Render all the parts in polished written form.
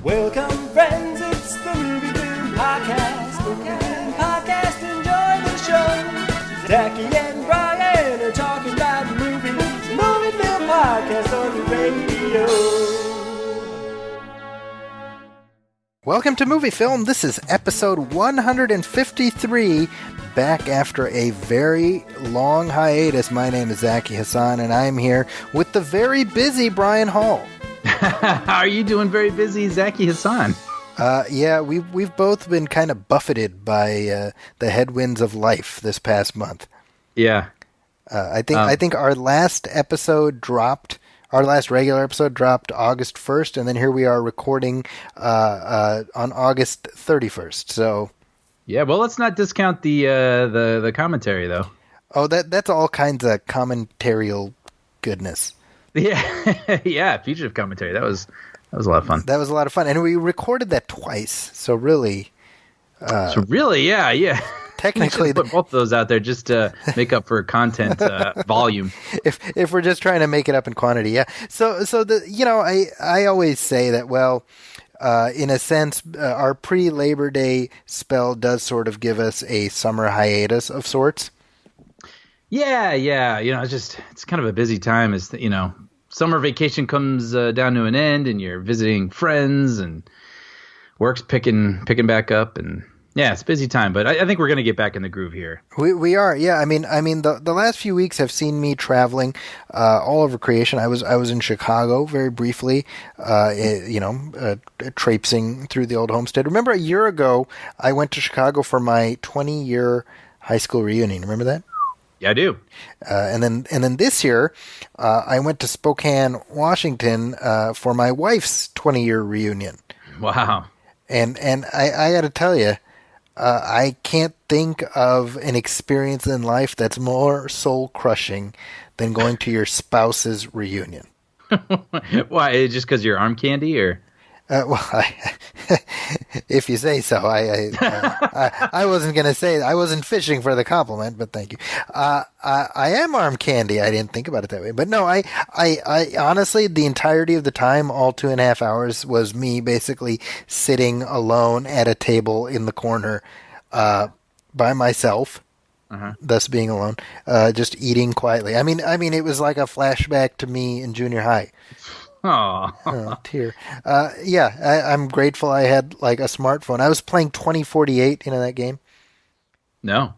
Welcome, friends, it's the Movie Film Podcast. The Movie Film Podcast, enjoy the show. Zachy and Brian are talking about movies. Movie Film Podcast on the radio. Welcome to Movie Film. This is episode 153, back after a very long hiatus. My name is Zachy Hassan, and I'm here with the very busy Brian Hall. How are you doing? Very busy, Zachy Hassan. Yeah, we've both been kind of buffeted by the headwinds of life this past month. Yeah. I think our last episode dropped. Our last regular episode dropped August 1st, and then here we are recording on August 31st. So, yeah. Well, let's not discount the commentary, though. Oh, that's all kinds of commentarial goodness. Yeah, yeah. Fugitive commentary. That was a lot of fun. That was a lot of fun, and we recorded that twice. So really, yeah. Technically, put both of those out there just to make up for content volume. If we're just trying to make it up in quantity, yeah. So I always say that, well, in a sense, our pre-Labor Day spell does sort of give us a summer hiatus of sorts. Yeah. It's kind of a busy time. As summer vacation comes down to an end, and you're visiting friends, and work's picking back up, and yeah, it's a busy time. But I think we're going to get back in the groove here. We are, yeah. I mean, the last few weeks have seen me traveling all over creation. I was in Chicago very briefly, traipsing through the old homestead. Remember, a year ago, I went to Chicago for my 20-year high school reunion. Remember that? Yeah, I do. And then this year, I went to Spokane, Washington, for my wife's 20-year reunion. Wow. And I got to tell you, I can't think of an experience in life that's more soul-crushing than going to your spouse's reunion. Why? Just because you're arm candy, or? If you say so. I wasn't going to say that. I wasn't fishing for the compliment, but thank you. I am arm candy. I didn't think about it that way. But no, I honestly, the entirety of the time, all 2.5 hours, was me basically sitting alone at a table in the corner by myself, thus being alone, just eating quietly. I mean, it was like a flashback to me in junior high. Oh, tear. I'm grateful I had like a smartphone. I was playing 2048, that game? No.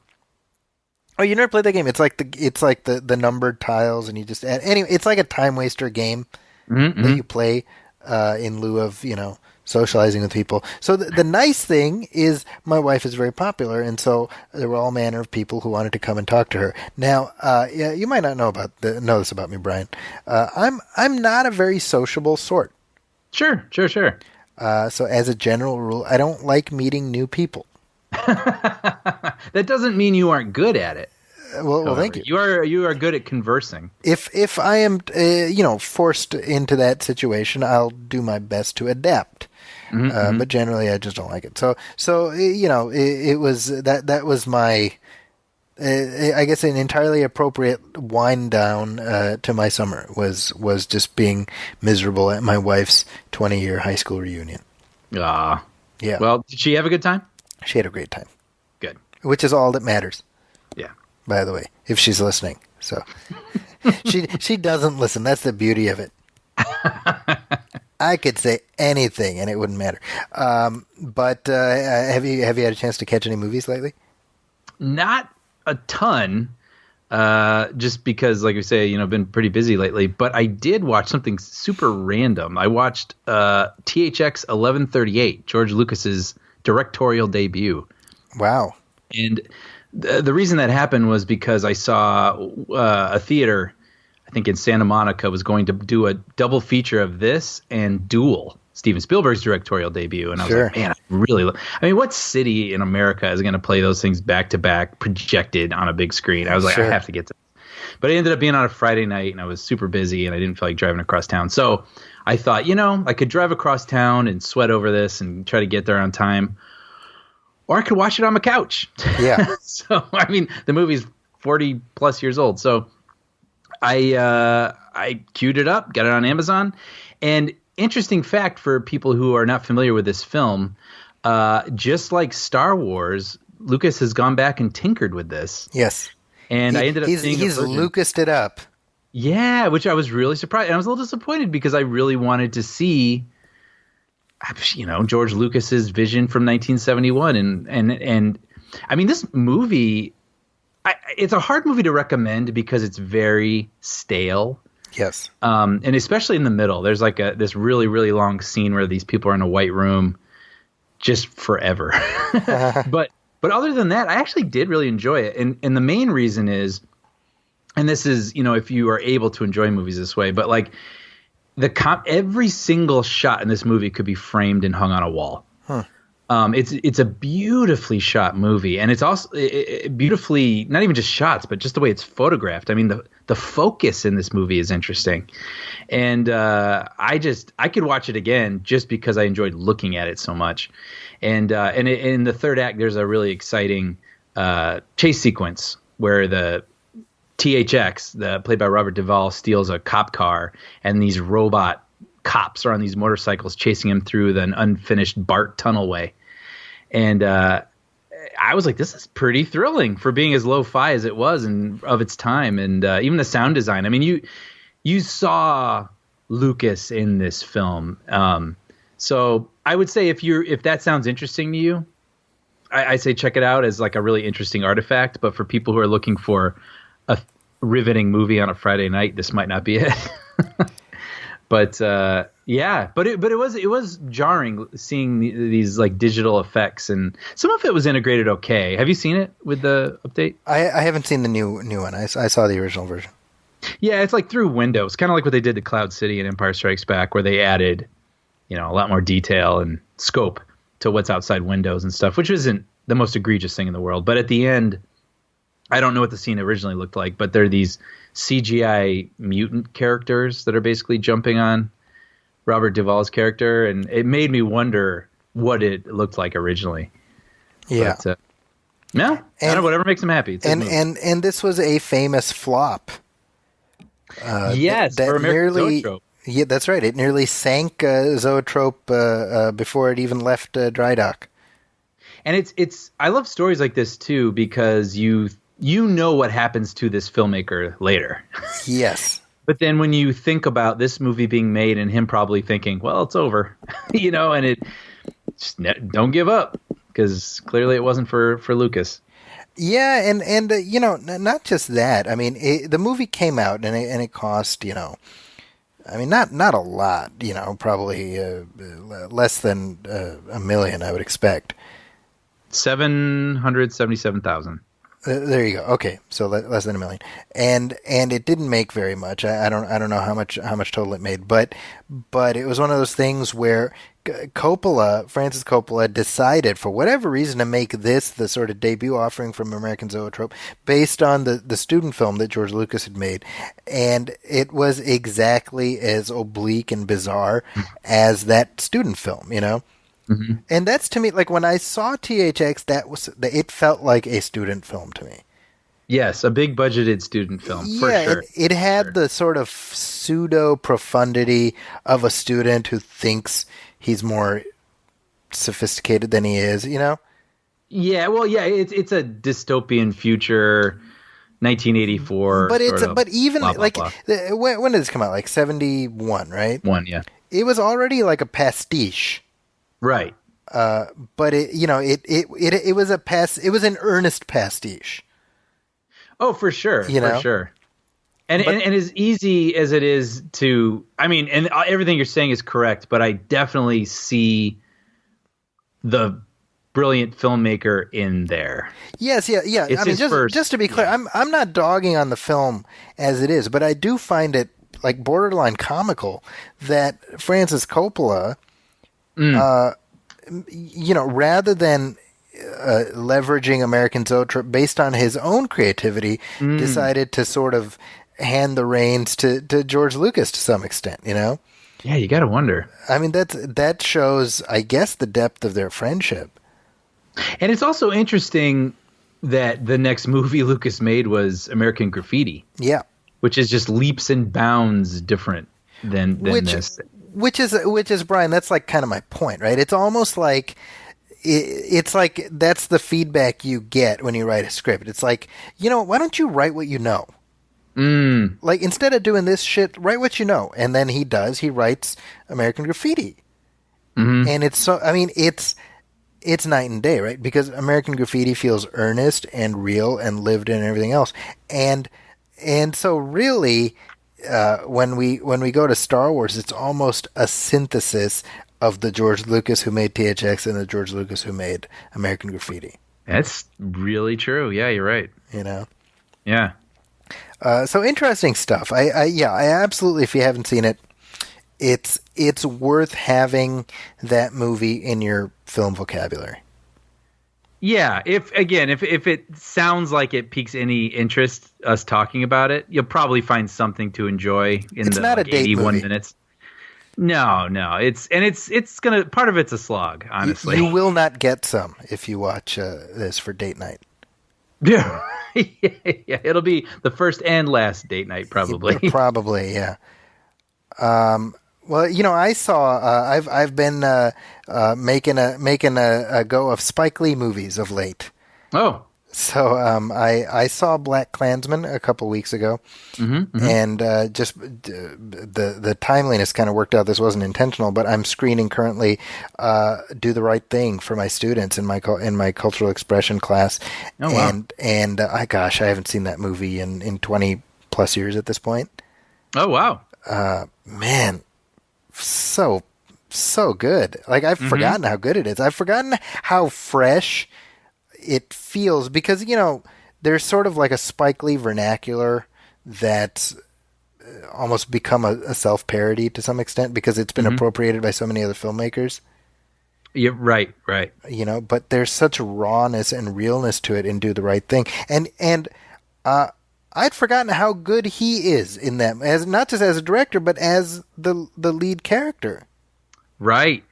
Oh, you never played that game? It's like the numbered tiles, and you just add. Anyway, it's like a time waster game that you play in lieu of socializing with people. So the nice thing is my wife is very popular, and so there were all manner of people who wanted to come and talk to her. Now, you might not know this about me, Brian. I'm not a very sociable sort. Sure. So as a general rule, I don't like meeting new people. That doesn't mean you aren't good at it. Well, thank you. You are good at conversing. If I am, forced into that situation, I'll do my best to adapt. But generally, I just don't like it. So it was that was my, I guess, an entirely appropriate wind down to my summer was just being miserable at my wife's 20-year high school reunion. Ah, yeah. Well, did she have a good time? She had a great time. Good. Which is all that matters. Yeah. By the way, if she's listening, so she doesn't listen. That's the beauty of it. I could say anything and it wouldn't matter. But have you had a chance to catch any movies lately? Not a ton, just because, like we say, been pretty busy lately. But I did watch something super random. I watched THX 1138, George Lucas's directorial debut. Wow. And the reason that happened was because I saw a theater, I think in Santa Monica, was going to do a double feature of this and Duel, Steven Spielberg's directorial debut. And I was like, man, what city in America is going to play those things back to back, projected on a big screen? I was like, I have to get to this. But it ended up being on a Friday night, and I was super busy, and I didn't feel like driving across town. So I thought, I could drive across town and sweat over this and try to get there on time. Or I could watch it on my couch. Yeah. So, the movie's 40 plus years old. So I queued it up, got it on Amazon, and interesting fact for people who are not familiar with this film, just like Star Wars, Lucas has gone back and tinkered with this. Yes. And I ended up seeing he's Lucased it up. Yeah, which I was really surprised. And I was a little disappointed because I really wanted to see, George Lucas's vision from 1971. And I mean, this movie, it's a hard movie to recommend because it's very stale. Yes. And especially in the middle, there's like this really, really long scene where these people are in a white room just forever. But other than that, I actually did really enjoy it. And the main reason is, and this is, if you are able to enjoy movies this way, but like every single shot in this movie could be framed and hung on a wall. Huh. It's a beautifully shot movie, and it's also beautifully, not even just shots, but just the way it's photographed. I mean, the focus in this movie is interesting, and I could watch it again just because I enjoyed looking at it so much. And in the third act, there's a really exciting chase sequence where the THX, played by Robert Duvall, steals a cop car, and these robot cops are on these motorcycles chasing him through an unfinished BART tunnelway. And I was like, this is pretty thrilling for being as lo-fi as it was and of its time. And even the sound design. I mean, you saw Lucas in this film. So I would say if that sounds interesting to you, I say check it out as like a really interesting artifact. But for people who are looking for a riveting movie on a Friday night, this might not be it. But it was jarring seeing these like digital effects, and some of it was integrated okay. Have you seen it with the update? I haven't seen the new one. I saw the original version. Yeah, it's like through Windows, kind of like what they did to Cloud City and Empire Strikes Back, where they added, a lot more detail and scope to what's outside Windows and stuff, which isn't the most egregious thing in the world. But at the end, I don't know what the scene originally looked like, but there are these CGI mutant characters that are basically jumping on Robert Duvall's character, and it made me wonder what it looked like originally. Yeah. But, I don't know, whatever makes him happy. And this was a famous flop. Yes, for American Zoetrope. Yeah, that's right. It nearly sank Zoetrope before it even left dry dock. And it's I love stories like this too, because you know what happens to this filmmaker later. Yes. But then when you think about this movie being made and him probably thinking, well, it's over, and it just don't give up, because clearly it wasn't for Lucas. Yeah, and not just that. I mean, the movie came out and it cost, not a lot, probably less than $1 million, I would expect. $777,000. There you go. Okay, so less than $1 million, and it didn't make very much. I don't know how much total it made, but it was one of those things where Francis Coppola decided for whatever reason to make this the sort of debut offering from American Zoetrope based on the student film that George Lucas had made, and it was exactly as oblique and bizarre as that student film, Mm-hmm. And that's, to me, like when I saw THX, it felt like a student film to me. Yes, a big budgeted student film, for sure. It had the sort of pseudo profundity of a student who thinks he's more sophisticated than he is, Yeah, well, yeah, it's a dystopian future, 1984. But even blah, blah, like blah. When did this come out? Like 71, right? Yeah. It was already like a pastiche. Right. But it was it was an earnest pastiche. Oh, for sure. For sure. And as easy as it is to, and everything you're saying is correct, but I definitely see the brilliant filmmaker in there. Yes, yeah. Just to be clear, I'm not dogging on the film as it is, but I do find it like borderline comical that Francis Coppola, rather than leveraging American Zoetrope based on his own creativity, decided to sort of hand the reins to George Lucas to some extent, Yeah, you got to wonder. That shows, I guess, the depth of their friendship. And it's also interesting that the next movie Lucas made was American Graffiti. Yeah. Which is just leaps and bounds different than this. which is Brian. That's like kind of my point, right? It's almost like it's like that's the feedback you get when you write a script. It's like, why don't you write what you know? Like, instead of doing this shit, write what you know. And then he does. He writes American Graffiti, and it's so. I mean, it's night and day, right? Because American Graffiti feels earnest and real and lived in and everything else, and so really, when we go to Star Wars, it's almost a synthesis of the George Lucas who made THX and the George Lucas who made American Graffiti. That's really true. Yeah, you're right. Yeah. So interesting stuff. I absolutely, if you haven't seen it, it's worth having that movie in your film vocabulary. Yeah, if it sounds like it piques any interest, us talking about it, you'll probably find something to enjoy in it's not a date 81 movie. minutes. No, it's gonna, part of it's a slog, honestly. You will not get some if you watch this for date night. Yeah. Yeah, it'll be the first and last date night, probably. Probably, yeah. Well, I saw. I've been making a go of Spike Lee movies of late. Oh, So I saw Black Klansman a couple weeks ago, and just the timeliness kind of worked out. This wasn't intentional, but I'm screening currently Do the Right Thing for my students in my cultural expression class. Oh, wow. And I haven't seen that movie in 20 plus years at this point. Oh, wow. Man, so good. Like, I've forgotten how good it is. I've forgotten how fresh it feels, because there's sort of like a Spike Lee vernacular that's almost become a self-parody to some extent, because it's been appropriated by so many other filmmakers. Yeah, right. But there's such rawness and realness to it in Do the Right Thing, and I'd forgotten how good he is in that, as not just as a director, but as the lead character. Right.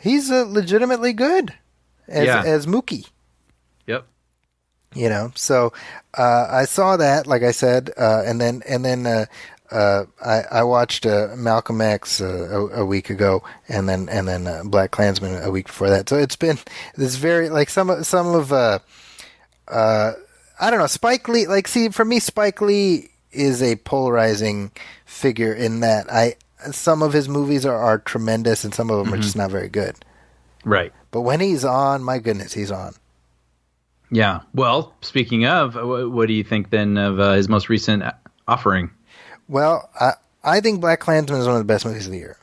He's legitimately good as Mookie. Yep. So I saw that, like I said, and then I watched Malcolm X a week ago, and then Black Klansman a week before that. So it's been this very, like, some of I don't know, Spike Lee. Like, see, for me, Spike Lee is a polarizing figure in that some of his movies are tremendous, and some of them are just not very good. Right. But when he's on, my goodness, he's on. Yeah. Well, speaking of, what do you think then of his most recent offering? Well, I think Black Klansman is one of the best movies of the year.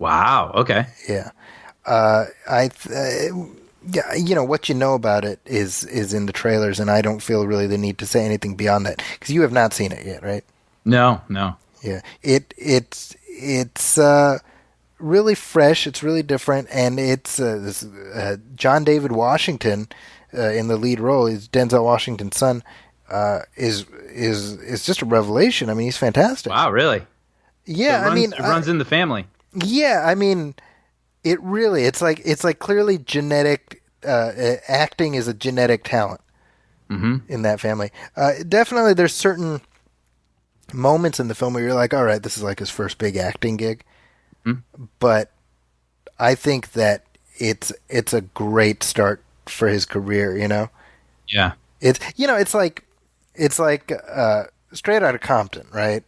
Wow. Okay. Yeah. What you know about it is in the trailers, and I don't feel really the need to say anything beyond that, because you have not seen it yet, right? No. Yeah. It's really fresh. It's really different, and it's John David Washington in the lead role. Is Denzel Washington's son. Is just a revelation. I mean, he's fantastic. Wow, really? Yeah, it runs in the family. Yeah, I mean, it really. It's like clearly genetic. Acting is a genetic talent in that family. Definitely, there's certain moments in the film where you're like, all right, this is like his first big acting gig. But I think that it's a great start for his career. Yeah. It's like Straight Outta Compton, right?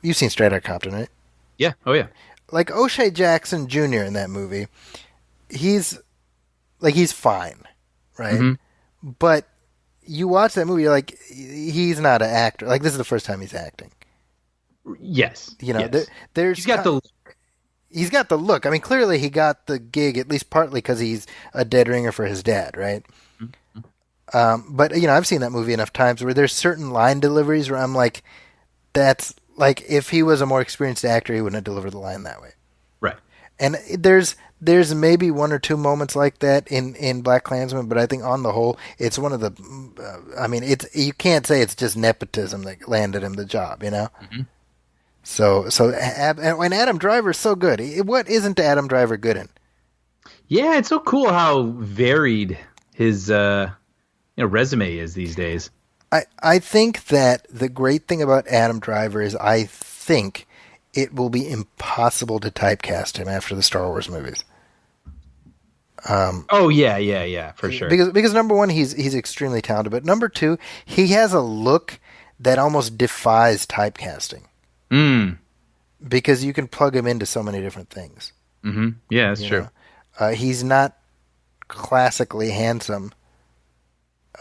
You've seen Straight Outta Compton, right? Yeah. Oh, yeah. Like O'Shea Jackson Jr. in that movie, he's fine, right? But you watch that movie, you're like, he's not an actor. Like, this is the first time he's acting. Yes. Yes. He's got the look. He's got the look. I mean, clearly he got the gig, at least partly because he's a dead ringer for his dad, right? But I've seen that movie enough times where there's certain line deliveries where I'm like, that's like, if he was a more experienced actor, he wouldn't have delivered the line that way. Right. And there's maybe one or two moments like that in Black Klansman, but I think on the whole, it's one of the. You can't say it's just nepotism that landed him the job, So and Adam Driver's so good. What isn't Adam Driver good in? Yeah, it's so cool how varied his resume is these days. I think that the great thing about Adam Driver is, I think, it will be impossible to typecast him after the Star Wars movies. Oh yeah, for sure. Because number one, he's extremely talented, but number two, he has a look that almost defies typecasting. Because you can plug him into so many different things. Mm-hmm. Yeah, that's true. He's not classically handsome.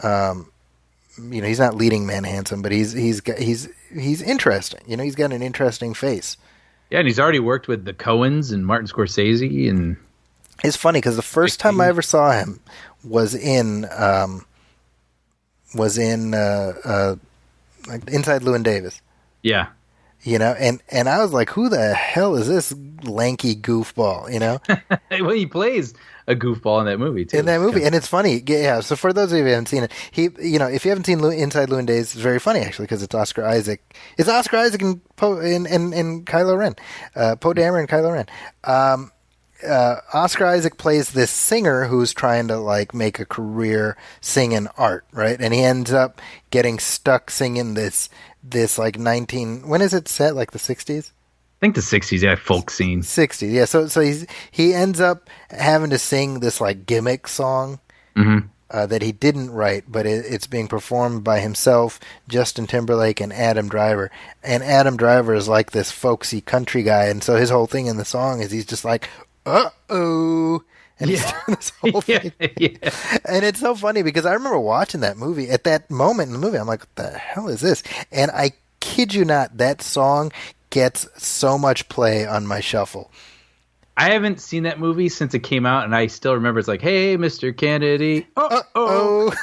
He's not leading man handsome, but he's interesting. He's got an interesting face. Yeah, and he's already worked with the Coens and Martin Scorsese, and it's funny because the first time I ever saw him was in like Inside Llewyn Davis. Yeah. And I was like, who the hell is this lanky goofball? Well, he plays a goofball in that movie too. And it's funny. Yeah. So for those of you who haven't seen it, if you haven't seen Inside Llewyn Davis, it's very funny actually because it's Oscar Isaac. It's Oscar Isaac and Kylo Ren, Poe Dameron and Kylo Ren. Oscar Isaac plays this singer who's trying to like make a career singing art, right? And he ends up getting stuck singing this like when is it set? Like the 60s? I think the 60s, yeah, folk scene. 60s, yeah. So he ends up having to sing this like gimmick song that he didn't write, but it's being performed by himself, Justin Timberlake, and Adam Driver. And Adam Driver is like this folksy country guy, and so his whole thing in the song is he's just like, uh-oh. And he's doing this whole thing. Yeah. And it's so funny because I remember watching that movie. At that moment in the movie, I'm like, what the hell is this? And I kid you not, that song gets so much play on my shuffle. I haven't seen that movie since it came out, and I still remember it's like, hey, Mr. Kennedy. Oh.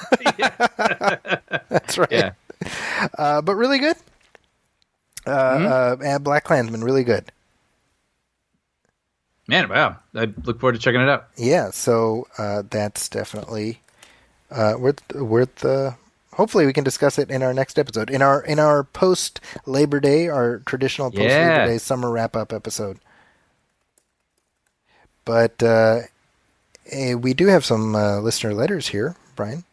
That's right. Yeah. But really good. And Black Klansman, really good. Man, wow. I look forward to checking it out. Yeah, so that's definitely worth hopefully we can discuss it in our next episode. In our post Labor Day, our traditional post Labor Day summer wrap up episode. But we do have some listener letters here, Brian.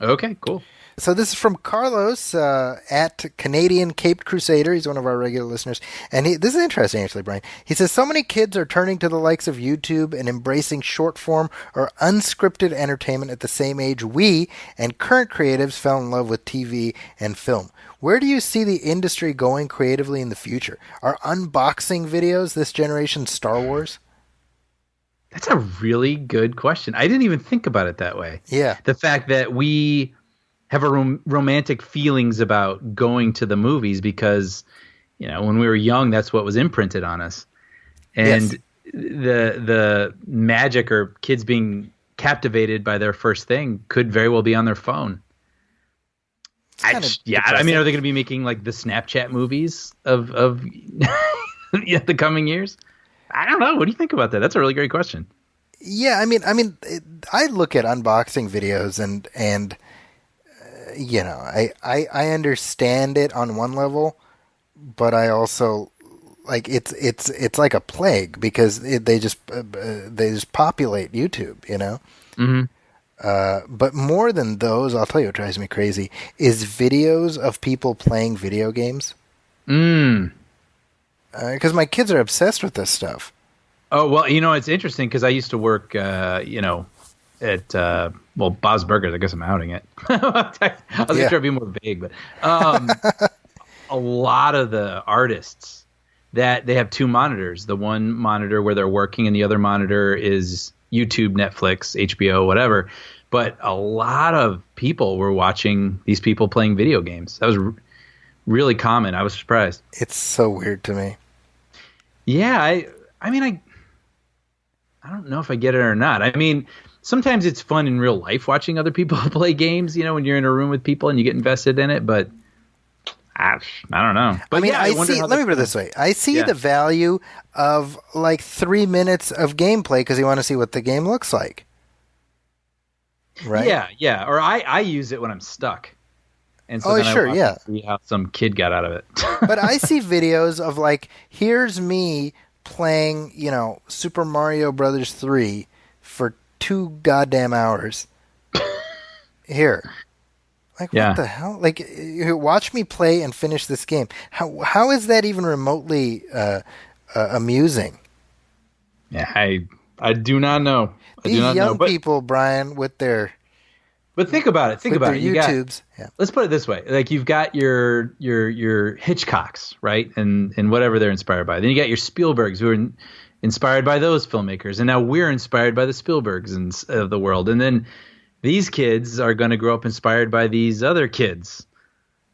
Okay, cool. So this is from Carlos at Canadian Caped Crusader. He's one of our regular listeners. And this is interesting, actually, Brian. He says, so many kids are turning to the likes of YouTube and embracing short form or unscripted entertainment at the same age we and current creatives fell in love with TV and film. Where do you see the industry going creatively in the future? Are unboxing videos this generation's Star Wars? That's a really good question. I didn't even think about it that way. Yeah. The fact that we have a romantic feelings about going to the movies because, when we were young, that's what was imprinted on us. And the magic or kids being captivated by their first thing could very well be on their phone. I mean, are they going to be making like the Snapchat movies of the coming years? I don't know. What do you think about that? That's a really great question. Yeah, I mean, I look at unboxing videos and I understand it on one level, but I also like it's like a plague because they just populate YouTube, Mm-hmm. But more than those, I'll tell you what drives me crazy is videos of people playing video games. Because my kids are obsessed with this stuff. Oh well, it's interesting because I used to work, at Bob's Burgers. I guess I'm outing it. I was going to try to be more vague, but a lot of the artists that they have two monitors. The one monitor where they're working, and the other monitor is YouTube, Netflix, HBO, whatever. But a lot of people were watching these people playing video games. That was really common. I was surprised. It's so weird to me. Yeah, I mean, I don't know if I get it or not. I mean, sometimes it's fun in real life watching other people play games, when you're in a room with people and you get invested in it, but I don't know. But let me put it this way. I see the value of like 3 minutes of gameplay because you want to see what the game looks like. Right? Yeah. Or I use it when I'm stuck. And so see how some kid got out of it. But I see videos of like, here's me playing, Super Mario Brothers 3 for 2 goddamn hours. Here. Like, Yeah. what the hell? Like, watch me play and finish this game. How is that even remotely amusing? Yeah, I do not know. I These do not know. young people, Brian, with their But think about it. Think with about their it. You got, YouTubes. Yeah. let's put it this way: like you've got your Hitchcocks, right, and whatever they're inspired by. Then you got your Spielbergs, who are inspired by those filmmakers, and now we're inspired by the Spielbergs of the world. And then these kids are going to grow up inspired by these other kids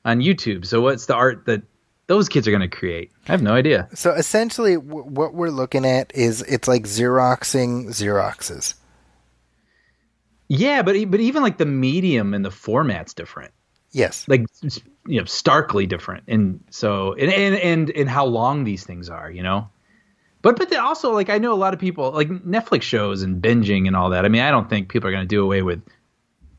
on YouTube. So what's the art that those kids are going to create? I have no idea. So essentially, what we're looking at is it's like Xeroxing Xeroxes. Yeah, but even like the medium and the format's different. Yes. Like, you know, starkly different. And so and how long these things are, you know. But then also, like, I know a lot of people like Netflix shows and binging and all that. I mean, I don't think people are going to do away with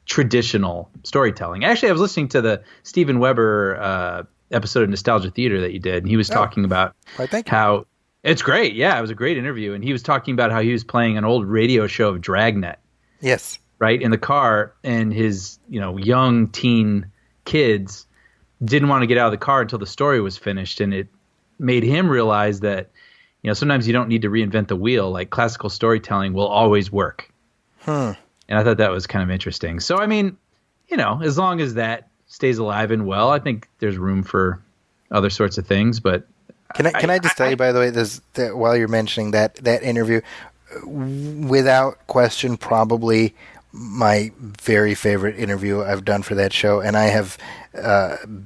traditional storytelling. Actually, I was listening to the Steven Weber episode of Nostalgia Theater that you did, and he was talking about Why, thank you. how it's great. Yeah, it was a great interview, and he was talking about how he was playing an old radio show of Dragnet, Yes. right, in the car, and his, you know, young teen kids didn't want to get out of the car until the story was finished, and it made him realize that, you know, sometimes you don't need to reinvent the wheel. Like, classical storytelling will always work. And I thought that was kind of interesting. So, I mean, you know, as long as that stays alive and well, I think there's room for other sorts of things. But Can I just tell you, by the way, while you're mentioning that interview, without question, probably my very favorite interview I've done for that show, and I have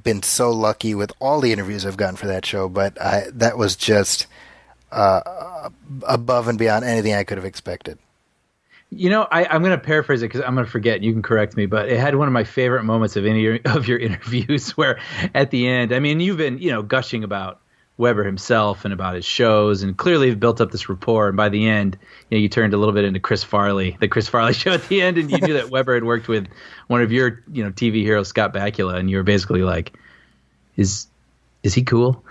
been so lucky with all the interviews I've gotten for that show, but that was just above and beyond anything I could have expected. you know, I'm going to paraphrase it because I'm going to forget. You can correct me, but it had one of my favorite moments of any of your interviews where at the end, I mean, you've been, you know, gushing about Weber himself and about his shows, and clearly you've built up this rapport. And by the end, you know, you turned a little bit into Chris Farley, the Chris Farley show at the end, and you knew that Weber had worked with one of your, you know, TV heroes, Scott Bakula, and you were basically like, is he cool?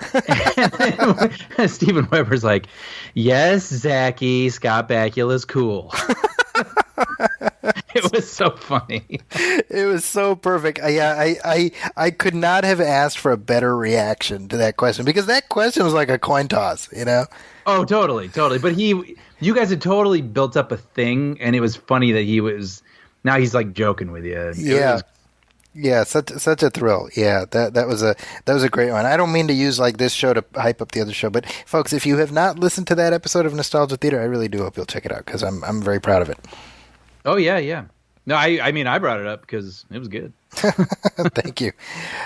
And Steven Weber's like, yes, Zachy, Scott Bakula's cool. It was so funny. It was so perfect. Yeah, I could not have asked for a better reaction to that question, because that question was like a coin toss, you know? Oh, totally. But you guys had totally built up a thing, and it was funny that now he's like joking with you. Yeah, such a thrill. Yeah, that was a great one. I don't mean to use like this show to hype up the other show, but folks, if you have not listened to that episode of Nostalgia Theater, I really do hope you'll check it out, because I'm very proud of it. Oh yeah. No, I mean, I brought it up because it was good. Thank you.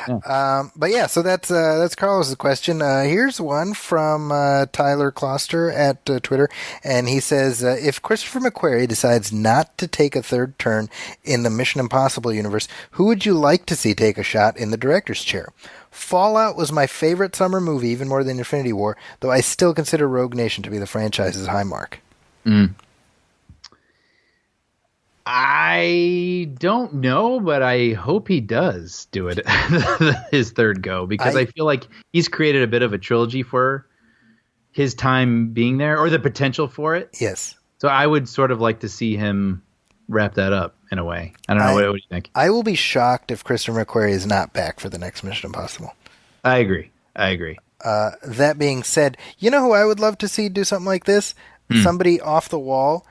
But yeah, so that's Carlos's question. Here's one from Tyler Kloster at Twitter, and he says, if Christopher McQuarrie decides not to take a third turn in the Mission Impossible universe, who would you like to see take a shot in the director's chair? Fallout was my favorite summer movie, even more than Infinity War, though I still consider Rogue Nation to be the franchise's high mark. I don't know, but I hope he does do it his third go, because I feel like he's created a bit of a trilogy for his time being there, or the potential for it. Yes. So I would sort of like to see him wrap that up in a way. I don't know. What do you think? I will be shocked if Christopher McQuarrie is not back for the next Mission Impossible. I agree. That being said, you know who I would love to see do something like this? Somebody off the wall,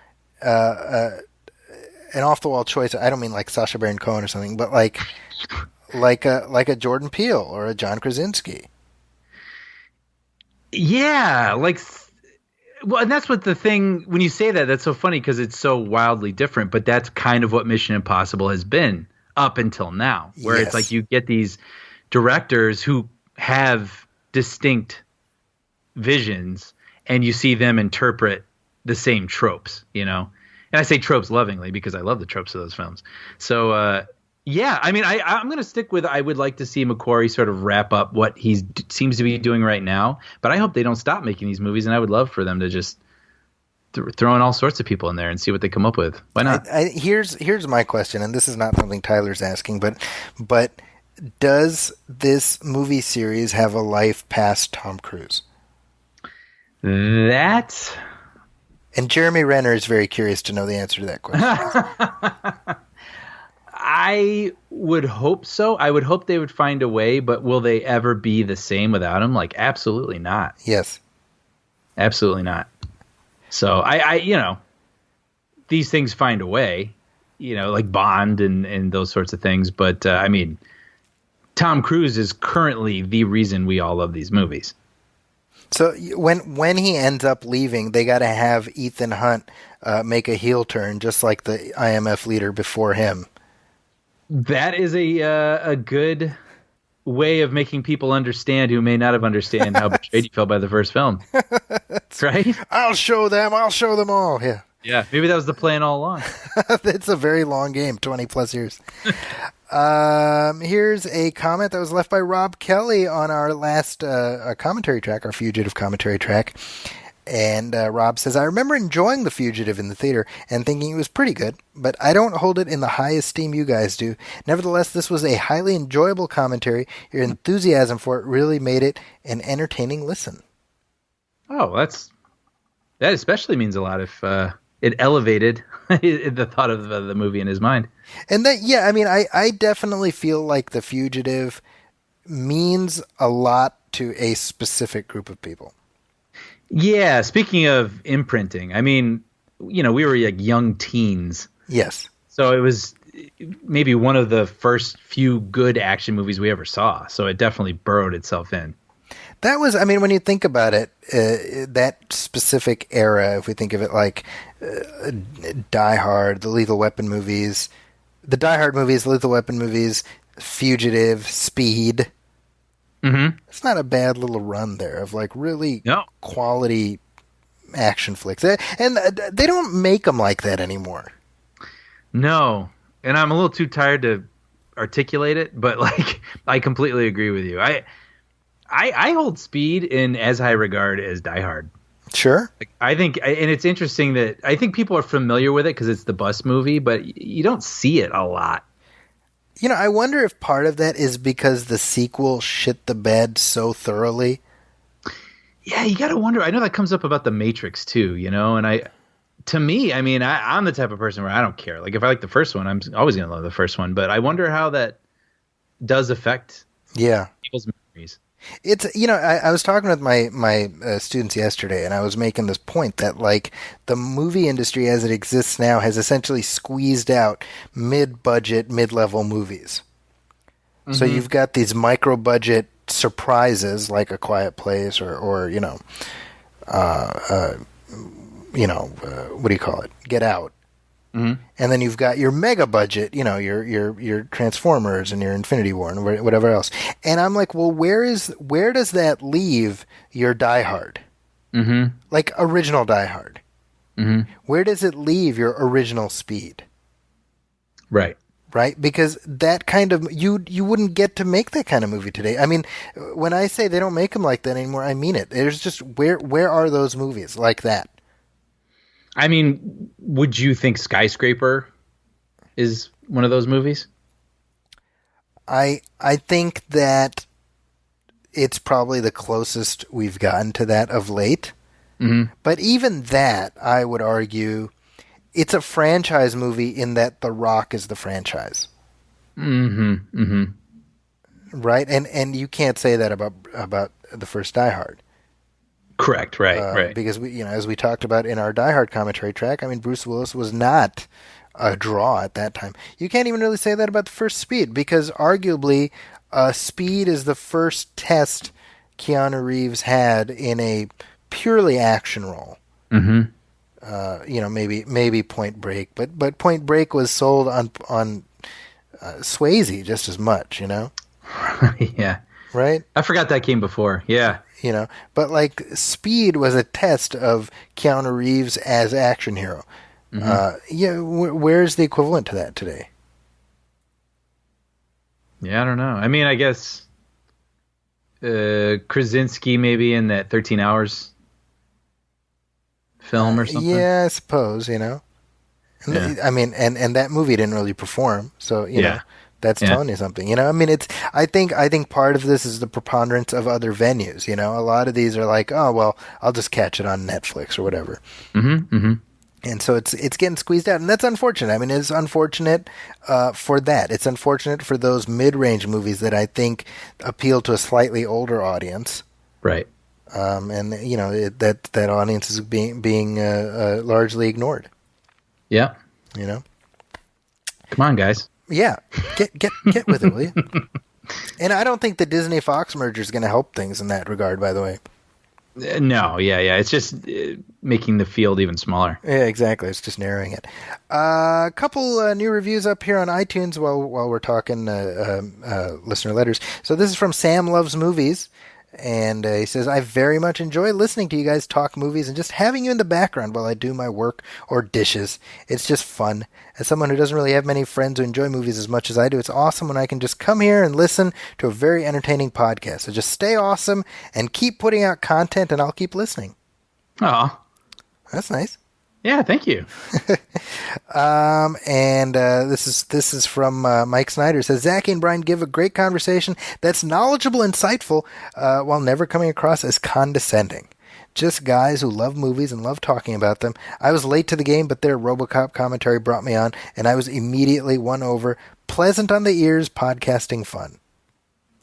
an off the wall choice. I don't mean like Sacha Baron Cohen or something, but like a Jordan Peele or a John Krasinski. Yeah, well, and that's what the thing, when you say that, that's so funny because it's so wildly different, but that's kind of what Mission Impossible has been up until now, where Yes. it's like you get these directors who have distinct visions and you see them interpret the same tropes, you know? And I say tropes lovingly because I love the tropes of those films. So, yeah, I mean, I'm going to stick with, I would like to see McQuarrie sort of wrap up what he seems to be doing right now, but I hope they don't stop making these movies, and I would love for them to just throw in all sorts of people in there and see what they come up with. Why not? Here's my question, and this is not something Tyler's asking, but does this movie series have a life past Tom Cruise? That... And Jeremy Renner is very curious to know the answer to that question. I would hope so. I would hope they would find a way, but will they ever be the same without him? Like, absolutely not. Yes. Absolutely not. So I these things find a way, like Bond and those sorts of things. But I mean, Tom Cruise is currently the reason we all love these movies. So when he ends up leaving, they got to have Ethan Hunt make a heel turn, just like the IMF leader before him. That is a good way of making people understand who may not have understand how betrayed you felt by the first film. Right? I'll show them all. Yeah. Yeah, maybe that was the plan all along. It's a very long game, 20 plus years. Here's a comment that was left by Rob Kelly on our last commentary track, our Fugitive commentary track. And Rob says, I remember enjoying The Fugitive in the theater and thinking it was pretty good, but I don't hold it in the high esteem you guys do. Nevertheless, this was a highly enjoyable commentary. Your enthusiasm for it really made it an entertaining listen. Oh, that especially means a lot if it elevated the thought of the movie in his mind. And that, yeah, I mean, I definitely feel like The Fugitive means a lot to a specific group of people. Yeah, speaking of imprinting, I mean, we were like young teens. Yes. So it was maybe one of the first few good action movies we ever saw. So it definitely burrowed itself in. That was, I mean, when you think about it, that specific era, if we think of it like Die Hard, the Lethal Weapon movies, the Die Hard movies, the Lethal Weapon movies, Fugitive, Speed. Mm-hmm. It's not a bad little run there of like really quality action flicks. And they don't make them like that anymore. No. And I'm a little too tired to articulate it, but like I completely agree with you. I hold Speed in as high regard as Die Hard. Sure. Like, I think, and it's interesting that I think people are familiar with it because it's the bus movie, but you don't see it a lot. I wonder if part of that is because the sequel shit the bed so thoroughly. Yeah, you got to wonder. I know that comes up about The Matrix too, and to me, I mean, I'm the type of person where I don't care. Like if I like the first one, I'm always going to love the first one, but I wonder how that does affect people's memories. It's, I was talking with my students yesterday, and I was making this point that, like, the movie industry as it exists now has essentially squeezed out mid-budget, mid-level movies. Mm-hmm. So you've got these micro-budget surprises like A Quiet Place or what do you call it? Get Out. Mm-hmm. And then you've got your mega budget, your Transformers and your Infinity War and whatever else. And I'm like, well, where does that leave your Die Hard? Mm-hmm. Like original Die Hard. Mm-hmm. Where does it leave your original Speed? Right. Right? Because that kind of, you wouldn't get to make that kind of movie today. I mean, when I say they don't make them like that anymore, I mean it. There's just, where are those movies like that? I mean, would you think Skyscraper is one of those movies? I think that it's probably the closest we've gotten to that of late. Mm-hmm. But even that, I would argue, it's a franchise movie in that The Rock is the franchise. Mm-hmm. Mm-hmm. Right? And you can't say that about the first Die Hard. Correct, right. Because we, as we talked about in our Die Hard commentary track, I mean, Bruce Willis was not a draw at that time. You can't even really say that about the first Speed, because arguably, Speed is the first test Keanu Reeves had in a purely action role. Mm-hmm. Maybe Point Break, but Point Break was sold on Swayze just as much, Yeah. Right? I forgot that came before. Yeah. But like Speed was a test of Keanu Reeves as action hero. Mm-hmm. Where's the equivalent to that today? Yeah, I don't know. I mean, I guess Krasinski maybe in that 13 Hours film or something. Yeah, I suppose, Yeah. I mean, and that movie didn't really perform, so, know. That's telling you something, I mean, I think part of this is the preponderance of other venues, A lot of these are like, oh, well, I'll just catch it on Netflix or whatever. Mm-hmm. Mm-hmm. And so it's getting squeezed out, and that's unfortunate. I mean, it's unfortunate for that. It's unfortunate for those mid-range movies that I think appeal to a slightly older audience. Right. And that audience is being largely ignored. Yeah. You know. Come on, guys. Yeah, get with it, will you? And I don't think the Disney Fox merger is going to help things in that regard. By the way. No, yeah. It's just making the field even smaller. Yeah, exactly. It's just narrowing it. A couple new reviews up here on iTunes while we're talking listener letters. So this is from Sam Loves Movies. And he says, I very much enjoy listening to you guys talk movies and just having you in the background while I do my work or dishes. It's just fun. As someone who doesn't really have many friends who enjoy movies as much as I do, it's awesome when I can just come here and listen to a very entertaining podcast. So just stay awesome and keep putting out content, and I'll keep listening. Oh, That's nice. Yeah, thank you. This is from Mike Snyder. It says, Zachy and Brian give a great conversation that's knowledgeable, insightful, while never coming across as condescending. Just guys who love movies and love talking about them. I was late to the game, but their RoboCop commentary brought me on, and I was immediately won over. Pleasant on the ears, podcasting fun.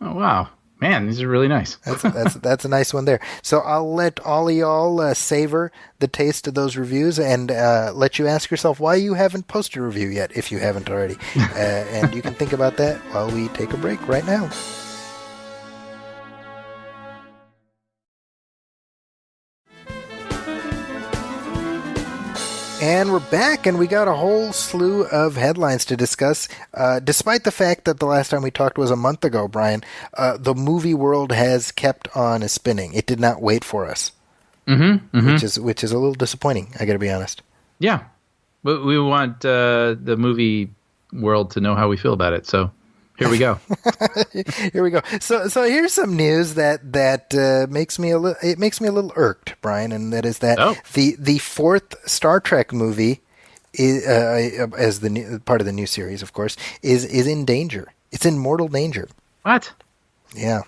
Oh, wow. Man, these are really nice. That's a nice one there. So I'll let all of y'all savor the taste of those reviews and let you ask yourself why you haven't posted a review yet, if you haven't already. And you can think about that while we take a break right now. And we're back, and we got a whole slew of headlines to discuss. Despite the fact that the last time we talked was a month ago, Brian, the movie world has kept on spinning. It did not wait for us, which is a little disappointing, I got to be honest. Yeah, but we want the movie world to know how we feel about it, so here we go. Here we go. So here's some news that makes me a little irked, Brian, and that is that the fourth Star Trek movie is, as the new, part of the new series, of course, is in danger. It's in mortal danger. What? Yeah.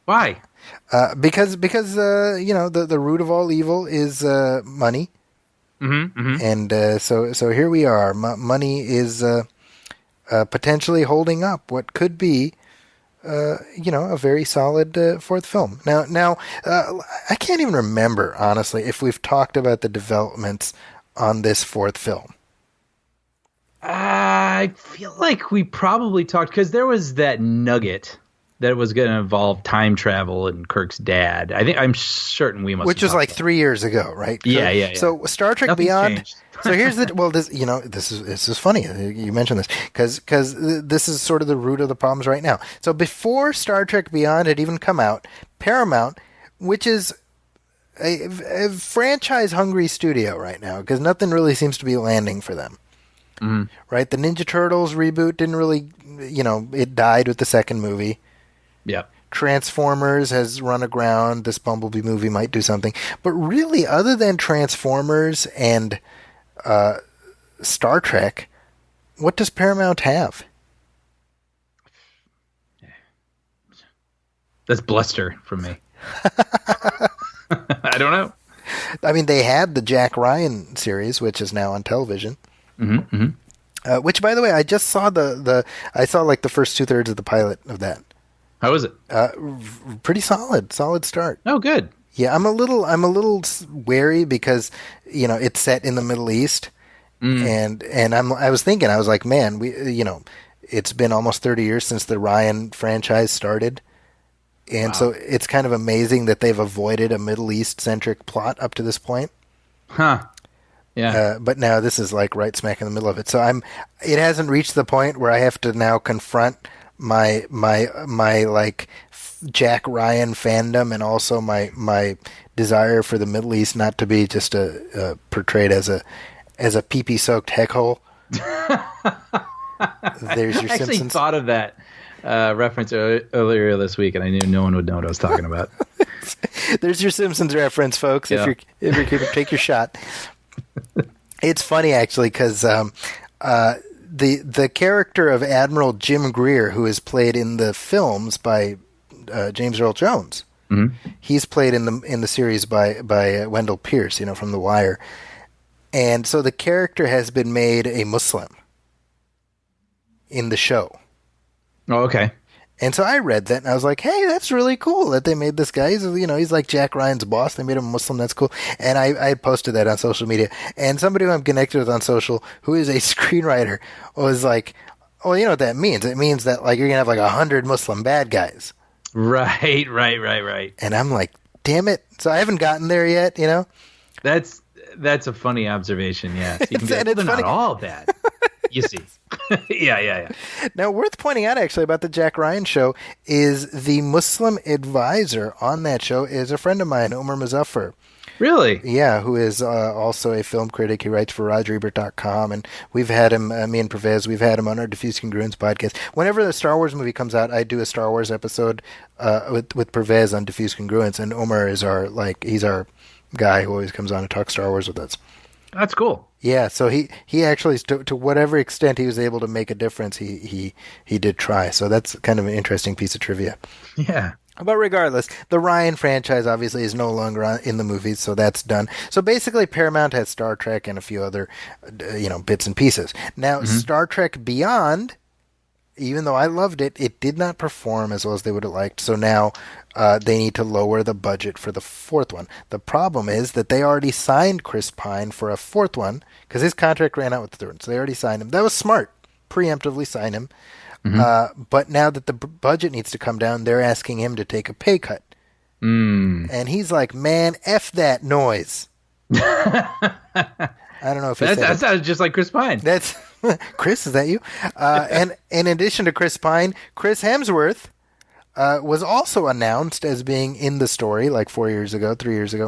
Why? Because the root of all evil is money. And so here we are. Money is potentially holding up what could be, a very solid fourth film. Now, I can't even remember, honestly, if we've talked about the developments on this fourth film. I feel like we probably talked, because there was that nugget that was going to involve time travel and Kirk's dad. I'm certain we must. Which was like 3 years ago, right? Yeah. So Star Trek Nothing's Beyond. changed. So here's this is funny. You mentioned this because this is sort of the root of the problems right now. So before Star Trek Beyond had even come out, Paramount, which is a franchise-hungry studio right now, because nothing really seems to be landing for them. Right? The Ninja Turtles reboot didn't really, it died with the second movie. Yeah. Transformers has run aground. This Bumblebee movie might do something. But really, other than Transformers and Star Trek, what does Paramount have? That's bluster from me. I don't know. I mean, they had the Jack Ryan series, which is now on television. Which, by the way, I just saw I saw like the first 2/3 of the pilot of that. How is it? Pretty solid start. Oh, good. Yeah, I'm a little wary because it's set in the Middle East, and I was thinking, I was like, man, it's been almost 30 years since the Ryan franchise started, and so it's kind of amazing that they've avoided a Middle East centric plot up to this point. Huh. Yeah. But now this is like right smack in the middle of it. So it hasn't reached the point where I have to now confront my like Jack Ryan fandom and also my desire for the Middle East not to be just portrayed as a pee-pee soaked heck hole. There's your I actually Simpsons. thought of that reference earlier this week, and I knew no one would know what I was talking about. There's your Simpsons reference, folks. Yeah. If you're keeping, take your shot. It's funny actually because the character of Admiral Jim Greer, who is played in the films by James Earl Jones, he's played in the series by Wendell Pierce, from The Wire. And so the character has been made a Muslim in the show. Oh, okay. And so I read that and I was like, hey, that's really cool that they made this guy. He's like Jack Ryan's boss. They made him a Muslim. That's cool. And I posted that on social media. And somebody who I'm connected with on social, who is a screenwriter, was like, oh, you know what that means? It means that like you're going to have like 100 Muslim bad guys. Right. And I'm like, damn it. So I haven't gotten there yet, you know? That's a funny observation, yeah. You can be like, It's they're not funny. all bad. You see. Yeah. Now, worth pointing out, actually, about the Jack Ryan show is the Muslim advisor on that show is a friend of mine, Omar Muzaffar. Really? Yeah, who is also a film critic. He writes for RogerEbert.com, and we've had him, me and Pervez, we've had him on our Diffuse Congruence podcast. Whenever the Star Wars movie comes out, I do a Star Wars episode with Pervez on Diffuse Congruence, and Omar is he's our guy who always comes on to talk Star Wars with us. That's cool. Yeah, so he actually, to whatever extent he was able to make a difference, he did try. So that's kind of an interesting piece of trivia. Yeah. But regardless, the Ryan franchise obviously is no longer in the movies, so that's done. So basically, Paramount has Star Trek and a few other, bits and pieces. Now, Star Trek Beyond, even though I loved it, it did not perform as well as they would have liked. So now they need to lower the budget for the fourth one. The problem is that they already signed Chris Pine for a fourth one because his contract ran out with the third one. So they already signed him. That was smart. Preemptively sign him. But now that the budget needs to come down, they're asking him to take a pay cut. And he's like, man, F that noise. I don't know if that sounds just like Chris Pine. That's Chris, is that you? And in addition to Chris Pine, Chris Hemsworth was also announced as being in the story like 3 years ago,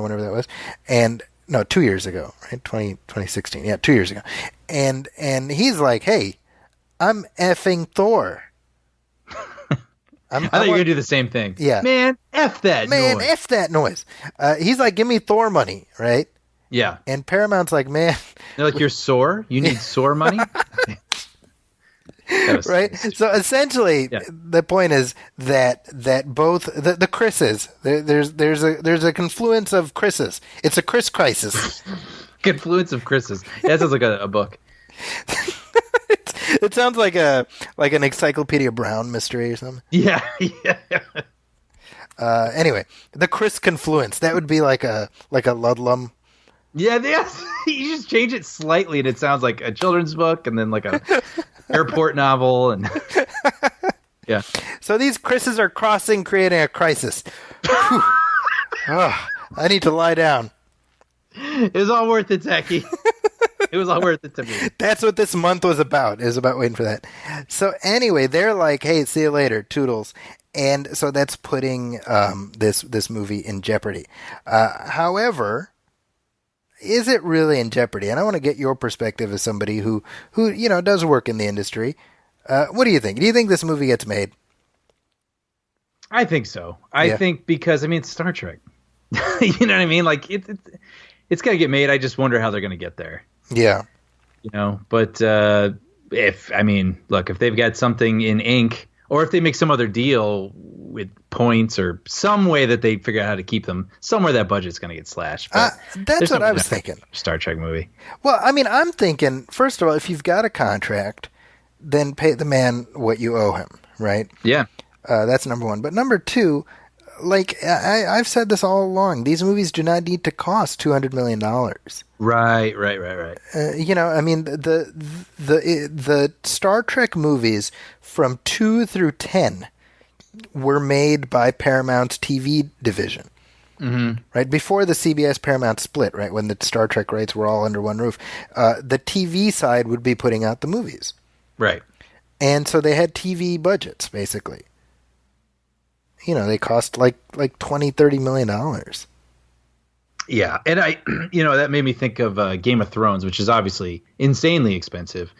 whenever that was. And no, 2 years ago, right? 2016. Yeah, 2 years ago. And he's like, hey, I'm effing Thor. I thought you were going to do the same thing. Yeah. Man, F that noise. Man, F that noise. He's like, give me Thor money, right? Yeah. And Paramount's like, man. They're like, you're sore? You need sore money? Right? So essentially, the point is that both the Chris's, there's a confluence of Chris's. It's a Chris crisis. Confluence of Chris's. That sounds like a book. It sounds like an Encyclopedia Brown mystery or something. Yeah. Anyway, the Chris confluence. That would be like a Ludlum. Yeah, you just change it slightly, and it sounds like a children's book, and then like a airport novel, and yeah. So these Chris's are crossing, creating a crisis. I need to lie down. It was all worth it, Zachy. It was all worth it to me. That's what this month was about. It was about waiting for that. So anyway, they're like, hey, see you later, toodles. And so that's putting this movie in jeopardy. However, is it really in jeopardy? And I want to get your perspective as somebody who does work in the industry. What do you think? Do you think this movie gets made? I think so. I think because, it's Star Trek. You know what I mean? Like, it's got to get made. I just wonder how they're going to get there. Yeah. But if they've got something in ink, or if they make some other deal with points or some way that they figure out how to keep them, somewhere that budget's going to get slashed. That's what I was thinking. Star Trek movie. Well, I'm thinking, first of all, if you've got a contract, then pay the man what you owe him, right? Yeah. That's number one. But number two, like I've said this all along, these movies do not need to cost $200 million. Right. The Star Trek movies from 2 through 10 were made by Paramount's TV division. Mm-hmm. Right before the CBS Paramount split, right when the Star Trek rights were all under one roof, the TV side would be putting out the movies. Right. And so they had TV budgets, basically. They cost like $20-30 million. Yeah, and that made me think of Game of Thrones, which is obviously insanely expensive.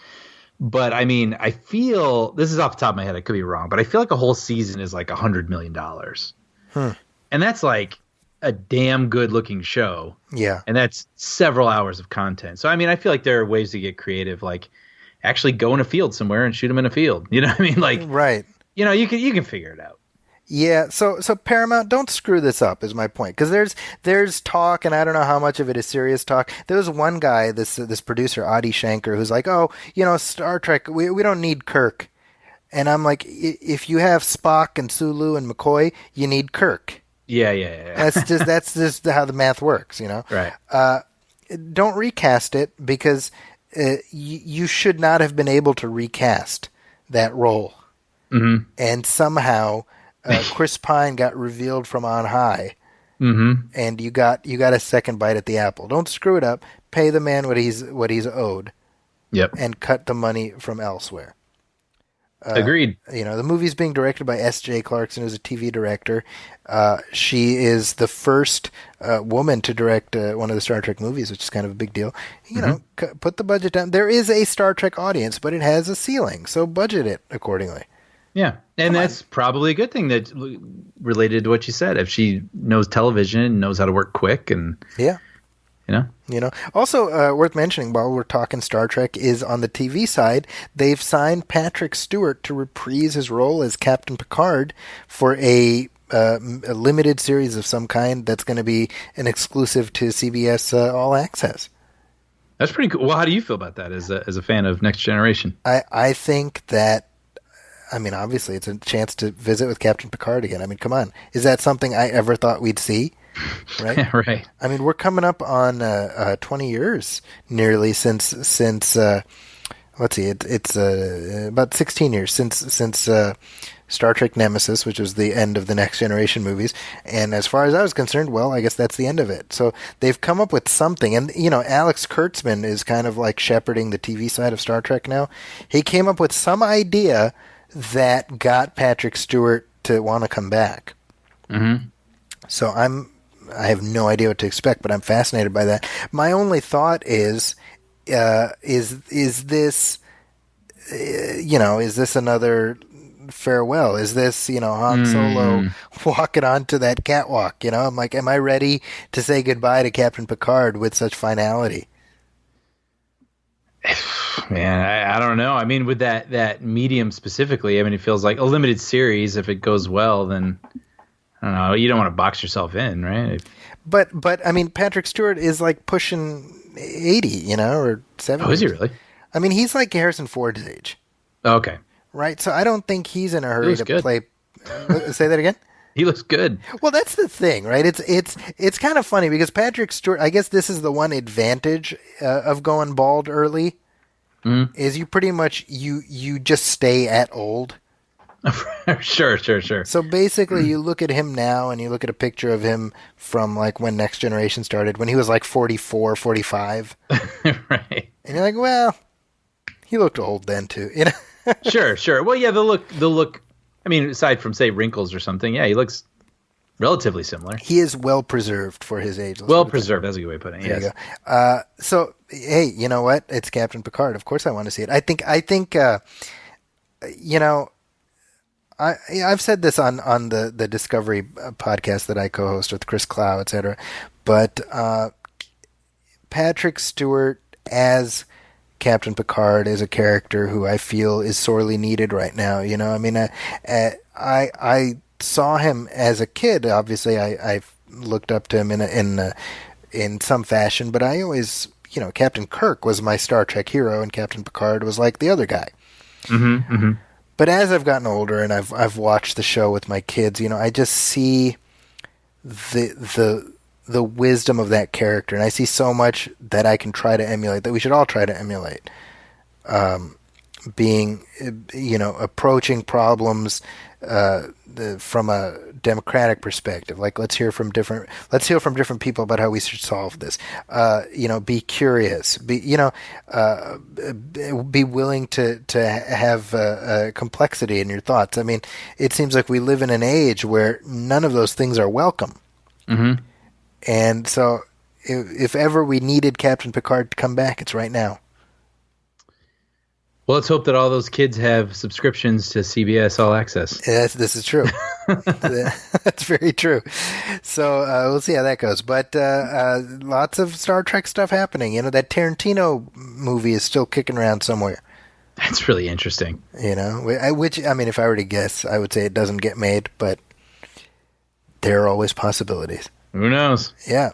But I feel, this is off the top of my head, I could be wrong, but I feel like a whole season is like $100 million. And that's like a damn good looking show. Yeah. And that's several hours of content. So, I feel like there are ways to get creative, like actually go in a field somewhere and shoot them in a field. You know what I mean? Like, right. You can figure it out. Yeah, so Paramount, don't screw this up, is my point. Because there's talk, and I don't know how much of it is serious talk. There was one guy, this producer Adi Shankar, who's like, oh, Star Trek, we don't need Kirk. And I'm like, if you have Spock and Sulu and McCoy, you need Kirk. Yeah. That's just how the math works, Right. Don't recast it because you should not have been able to recast that role. Mm-hmm. And somehow Chris Pine got revealed from on high, and you got a second bite at the apple. Don't screw it up. Pay the man what he's owed, Yep. and cut the money from elsewhere. Agreed. The movie's being directed by S.J. Clarkson, who's a TV director. She is the first woman to direct one of the Star Trek movies, which is kind of a big deal. Put the budget down. There is a Star Trek audience, but it has a ceiling, so budget it accordingly. Yeah, and that's probably a good thing that related to what you said. If she knows television and knows how to work quick, and Yeah. Also, worth mentioning while we're talking Star Trek is on the TV side, they've signed Patrick Stewart to reprise his role as Captain Picard for a limited series of some kind that's going to be an exclusive to CBS All Access. That's pretty cool. Well, how do you feel about that as a fan of Next Generation? I think that, obviously it's a chance to visit with Captain Picard again. Come on. Is that something I ever thought we'd see? Right? Right. We're coming up on 20 years nearly since let's see, it's about 16 years since Star Trek Nemesis, which was the end of the Next Generation movies. And as far as I was concerned, well, I guess that's the end of it. So they've come up with something. And, Alex Kurtzman is kind of like shepherding the TV side of Star Trek now. He came up with some idea that got Patrick Stewart to want to come back. Mm-hmm. So I have no idea what to expect, but I'm fascinated by that. My only thought is this, is this another farewell? Is this, Han Solo walking onto that catwalk? I'm like, am I ready to say goodbye to Captain Picard with such finality? Man, I don't know. With that medium specifically, it feels like a limited series. If it goes well, then I don't know. You don't want to box yourself in, right? But Patrick Stewart is like pushing 80, or 70. Oh, is he really? He's like Harrison Ford's age. Okay. Right, so I don't think he's in a hurry to good. play. Say that again. He looks good. Well, that's the thing, right? It's kind of funny because Patrick Stewart. I guess this is the one advantage of going bald early, is you pretty much you just stay at old. Sure. So basically, you look at him now, and you look at a picture of him from like when Next Generation started, when he was like 44, 45, Right. and you're like, well, he looked old then too, Sure. Well, yeah, the look. Aside from say wrinkles or something, yeah, he looks relatively similar. He is well preserved for his age. Well preserved. That's a good way of putting it. There Yes. you go. So hey, you know what? It's Captain Picard. Of course, I want to see it. I think. I've said this on the Discovery podcast that I co-host with Chris Clow, etc. But Patrick Stewart as Captain Picard is a character who I feel is sorely needed right now. I saw him as a kid. Obviously, I looked up to him in some fashion, but I always, Captain Kirk was my Star Trek hero, and Captain Picard was like the other guy. Mm-hmm. Mm-hmm. But as I've gotten older and I've watched the show with my kids, I just see the wisdom of that character, and I see so much that I can try to emulate, that we should all try to emulate. Approaching problems from a democratic perspective. Like, let's hear from different people about how we should solve this. Be curious. Be willing to have complexity in your thoughts. It seems like we live in an age where none of those things are welcome. Mm-hmm. And so, if ever we needed Captain Picard to come back, it's right now. Well, let's hope that all those kids have subscriptions to CBS All Access. Yes, this is true. That's very true. So we'll see how that goes. But lots of Star Trek stuff happening. That Tarantino movie is still kicking around somewhere. That's really interesting. Which, if I were to guess, I would say it doesn't get made. But There are always possibilities. Who knows? Yeah.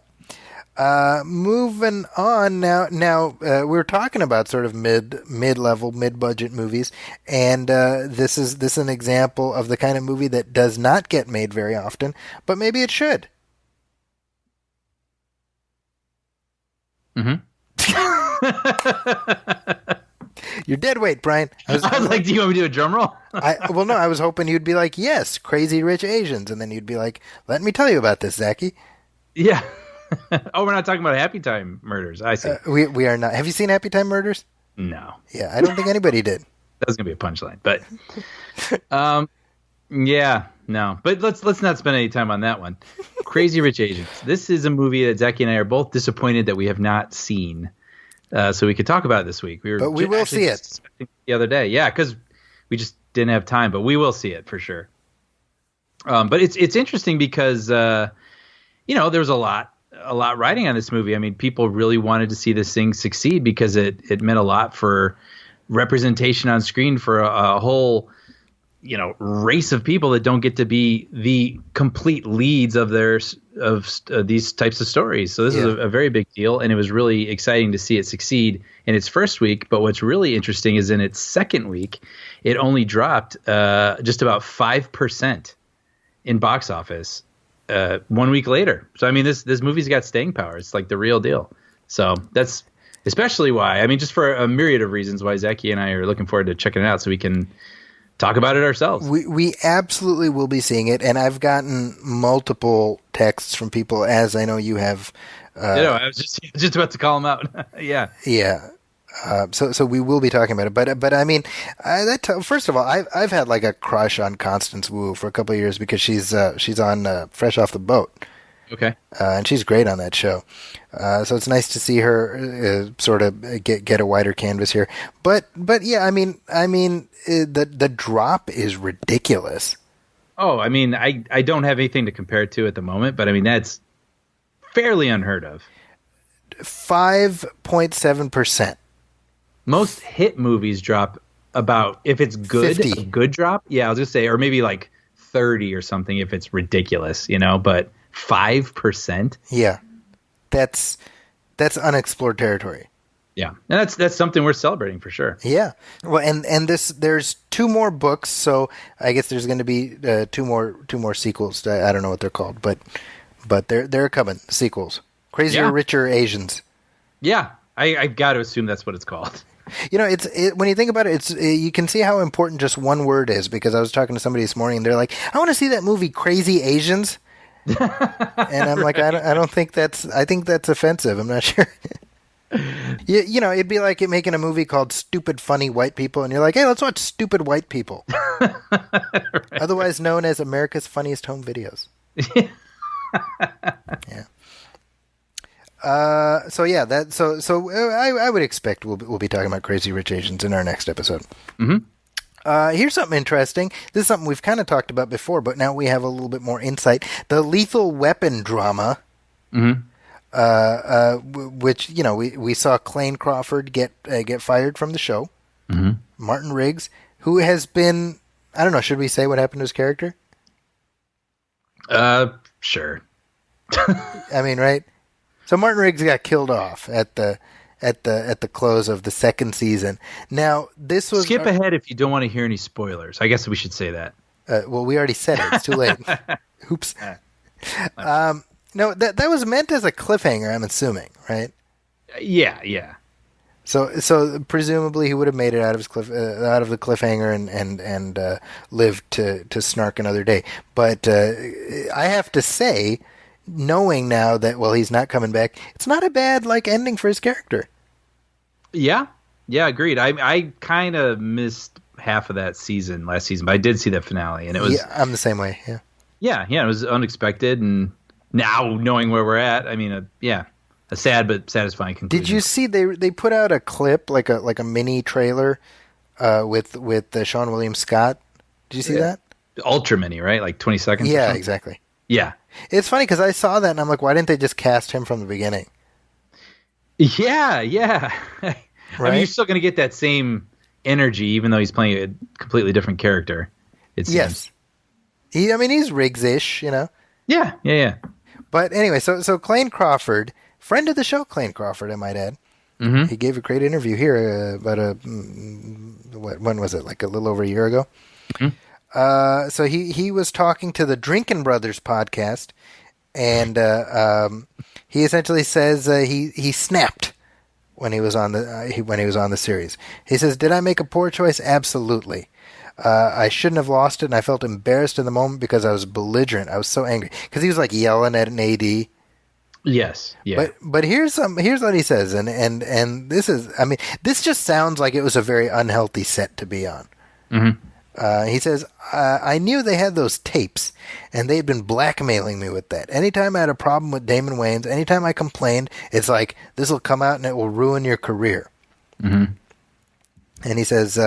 Moving on now, we're talking about sort of mid-level, mid-budget movies, and this is an example of the kind of movie that does not get made very often, but maybe it should. Mm-hmm. You're dead weight, Brian. I was like, do you want me to do a drum roll? Well, no, I was hoping you'd be like, yes, Crazy Rich Asians, and then you'd be like, let me tell you about this, Zachy. Yeah. Oh, we're not talking about Happy Time Murders. I see. We are not. Have you seen Happy Time Murders? No. Yeah, I don't think anybody did. That was gonna be a punchline, but yeah, no. But let's not spend any time on that one. Crazy Rich Asians. This is a movie that Zachy and I are both disappointed that we have not seen, so we could talk about it this week. But we will see it the other day. Yeah, because we just didn't have time, but we will see it for sure. But it's interesting because there was a lot riding on this movie. I mean, people really wanted to see this thing succeed because it meant a lot for representation on screen for a whole, race of people that don't get to be the complete leads of these types of stories. So this is a very big deal, and it was really exciting to see it succeed in its first week. But what's really interesting is in its second week, it only dropped just about 5% in box office. 1 week later. So, I mean, this movie's got staying power. It's like the real deal. So that's especially why, I mean, just for a myriad of reasons why Zachy and I are looking forward to checking it out so we can talk about it ourselves. We absolutely will be seeing it. And I've gotten multiple texts from people, as I know you have. I was just about to call them out. Yeah. Yeah. So we will be talking about it, but I mean, first of all, I've had like a crush on Constance Wu for a couple of years because she's on Fresh Off the Boat. Okay. And she's great on that show. So it's nice to see her sort of get a wider canvas here. But yeah, I mean, the drop is ridiculous. Oh, I mean, I don't have anything to compare it to at the moment, but I mean that's fairly unheard of. 5.7%. Most hit movies drop about, if it's good, 50. A good drop. Yeah, I was gonna say, or maybe like 30 or something if it's ridiculous, but 5%. Yeah, that's unexplored territory. Yeah, and that's something worth celebrating for sure. Yeah, well, and there's 2 more books, so I guess there's going to be two more sequels. I don't know what they're called, but they're coming, sequels. Crazier, Richer Asians. Yeah, I've got to assume that's what it's called. When you think about it, you can see how important just one word is, because I was talking to somebody this morning and they're like, I want to see that movie Crazy Asians. And I'm like, I don't think I think that's offensive. I'm not sure. It'd be like making a movie called Stupid Funny White People, and you're like, hey, let's watch Stupid White People. Right. Otherwise known as America's Funniest Home Videos. Yeah. I would expect we'll be talking about Crazy Rich Asians in our next episode. Mm-hmm. Here's something interesting. This is something we've kind of talked about before, but now we have a little bit more insight. The Lethal Weapon drama, which we saw Clayne Crawford get fired from the show. Mm-hmm. Martin Riggs, who has been, I don't know, should we say what happened to his character? Sure. I mean, right? So Martin Riggs got killed off at the close of the second season. Now, this was... Skip ahead if you don't want to hear any spoilers. I guess we should say that. Well, we already said it. It's too late. Oops. No, that was meant as a cliffhanger, I'm assuming, right? Yeah. So presumably he would have made it out of the cliffhanger and lived to snark another day. But I have to say, knowing now that, well, he's not coming back, it's not a bad ending for his character. Yeah, agreed. I kind of missed half of that last season, but I did see that finale, and it was... Yeah, I'm the same way, yeah. Yeah, it was unexpected, and now knowing where we're at, I mean, a sad but satisfying conclusion. Did you see they put out a clip, like a mini trailer with Sean William Scott? Did you see that? Ultra mini, right? Like 20 seconds? Yeah, exactly. Yeah. It's funny because I saw that and I'm like, why didn't they just cast him from the beginning? Yeah. Right? I mean, you're still going to get that same energy, even though he's playing a completely different character. It seems. Yes. He's Riggs-ish, Yeah, yeah, yeah. But anyway, so Clayne Crawford, friend of the show, Clayne Crawford, I might add. Mm-hmm. He gave a great interview here when was it? Like a little over a year ago. Mm-hmm. So he was talking to the Drinkin' Brothers podcast, and he essentially says he snapped when he was on the series. He says, "Did I make a poor choice? Absolutely. I shouldn't have lost it, and I felt embarrassed in the moment because I was belligerent. I was so angry because he was like yelling at an AD." Yes. Yeah. But here's what he says, and this is, I mean, this just sounds like it was a very unhealthy set to be on. Mm-hmm. He says, I knew they had those tapes, and they'd been blackmailing me with that. Anytime I had a problem with Damon Wayans, anytime I complained, it's like, this will come out and it will ruin your career. Mm-hmm. And he says,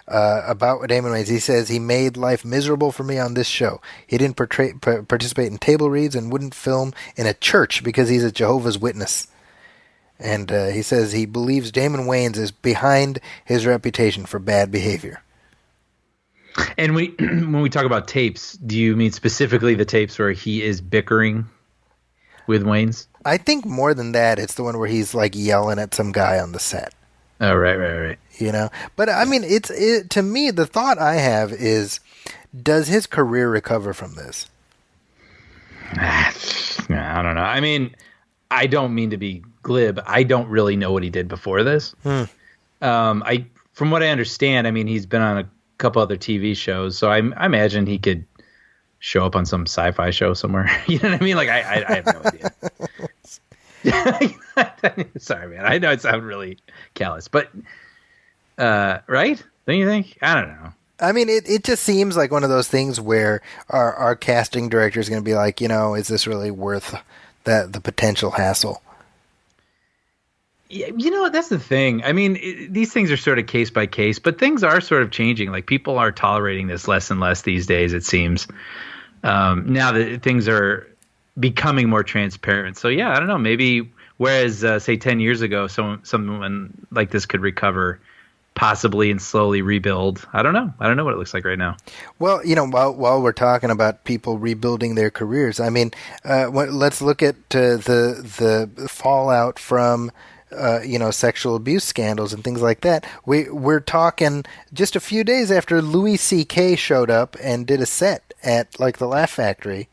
about Damon Wayans, he says, he made life miserable for me on this show. He didn't participate in table reads and wouldn't film in a church because he's a Jehovah's Witness. And he says he believes Damon Wayans is behind his reputation for bad behavior. And when we talk about tapes, do you mean specifically the tapes where he is bickering with Wayans? I think more than that, it's the one where he's like yelling at some guy on the set. Oh, right. You know, but I mean, to me, the thought I have is, does his career recover from this? I don't know. I mean, I don't mean to be glib. I don't really know what he did before this. From what I understand, I mean, he's been on a couple other TV shows, so I imagine he could show up on some sci-fi show somewhere. You know what I mean? Like, I have no idea. Sorry, man. I know it sounds really callous, but right? Don't you think? I don't know. I mean, it just seems like one of those things where our casting director is going to be like, you know, is this really worth the potential hassle? Yeah, you know, that's the thing. I mean, these things are sort of case by case, but things are sort of changing. Like, people are tolerating this less and less these days, it seems. Now that things are becoming more transparent. So, yeah, I don't know. Maybe whereas, say, 10 years ago, someone like this could recover possibly and slowly rebuild. I don't know. I don't know what it looks like right now. Well, you know, while we're talking about people rebuilding their careers, I mean, let's look at the fallout from sexual abuse scandals and things like that. We're talking just a few days after Louis C.K. showed up and did a set at like the Laugh Factory.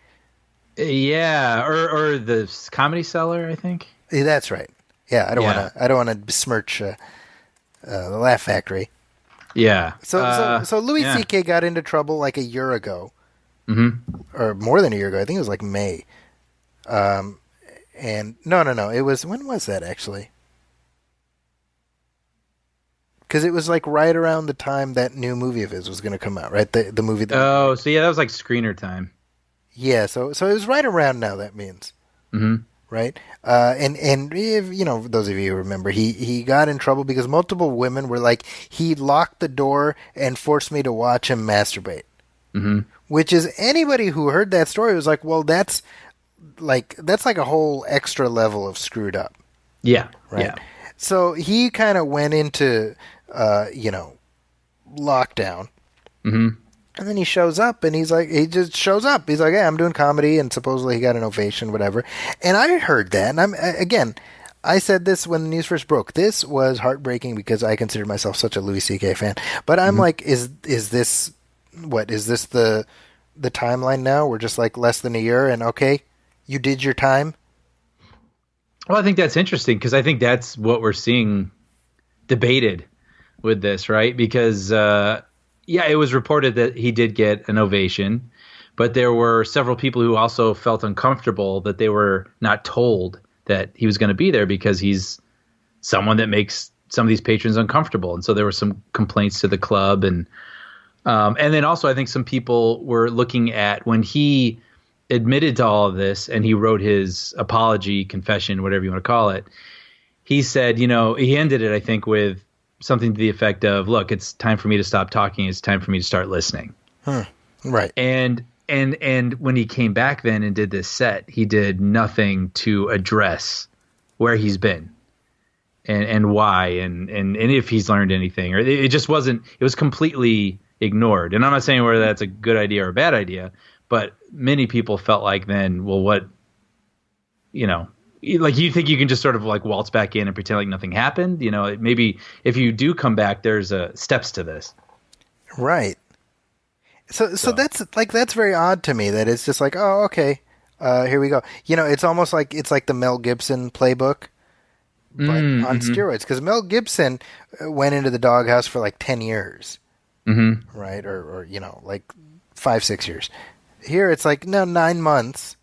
Yeah, or the Comedy Cellar, I think. Yeah, that's right. Yeah, I don't want to besmirch the Laugh Factory. Yeah. So Louis C.K. got into trouble like a year ago, or more than a year ago. I think it was like May. And no, it was, when was that actually? Because it was like right around the time that new movie of his was going to come out, right? The movie. So yeah, that was like screener time. Yeah, so it was right around now. That means, right? And if, you know, those of you who remember, he got in trouble because multiple women were like, he locked the door and forced me to watch him masturbate. Which is, anybody who heard that story was like, well, that's like a whole extra level of screwed up. Yeah. Right. Yeah. So he kind of went into lockdown. And then he shows up, and he just shows up. He's like, "Hey, I'm doing comedy," and supposedly he got an ovation, whatever. And I heard that, and I said this when the news first broke. This was heartbreaking because I consider myself such a Louis C.K. fan. But I'm like, is this the timeline now? We're just like less than a year, and okay, you did your time. Well, I think that's interesting because I think that's what we're seeing debated with this, right? Because it was reported that he did get an ovation, but there were several people who also felt uncomfortable that they were not told that he was going to be there because he's someone that makes some of these patrons uncomfortable. And so there were some complaints to the club. And then also I think some people were looking at when he admitted to all of this and he wrote his apology, confession, whatever you want to call it. He said, you know, he ended it, I think, with something to the effect of, look, it's time for me to stop talking. It's time for me to start listening. Right. And when he came back then and did this set, he did nothing to address where he's been and why and if he's learned anything, or it just wasn't, it was completely ignored. And I'm not saying whether that's a good idea or a bad idea, But many people felt like then, well, what, like you think you can just sort of like waltz back in and pretend like nothing happened. Maybe if you do come back, there's steps to this. Right. So that's very odd to me that it's just like, oh, okay, here we go. It's almost like it's like the Mel Gibson playbook, but on steroids. Because Mel Gibson went into the doghouse for like 10 years, right? Or like 5-6 years. Here it's like, no, 9 months.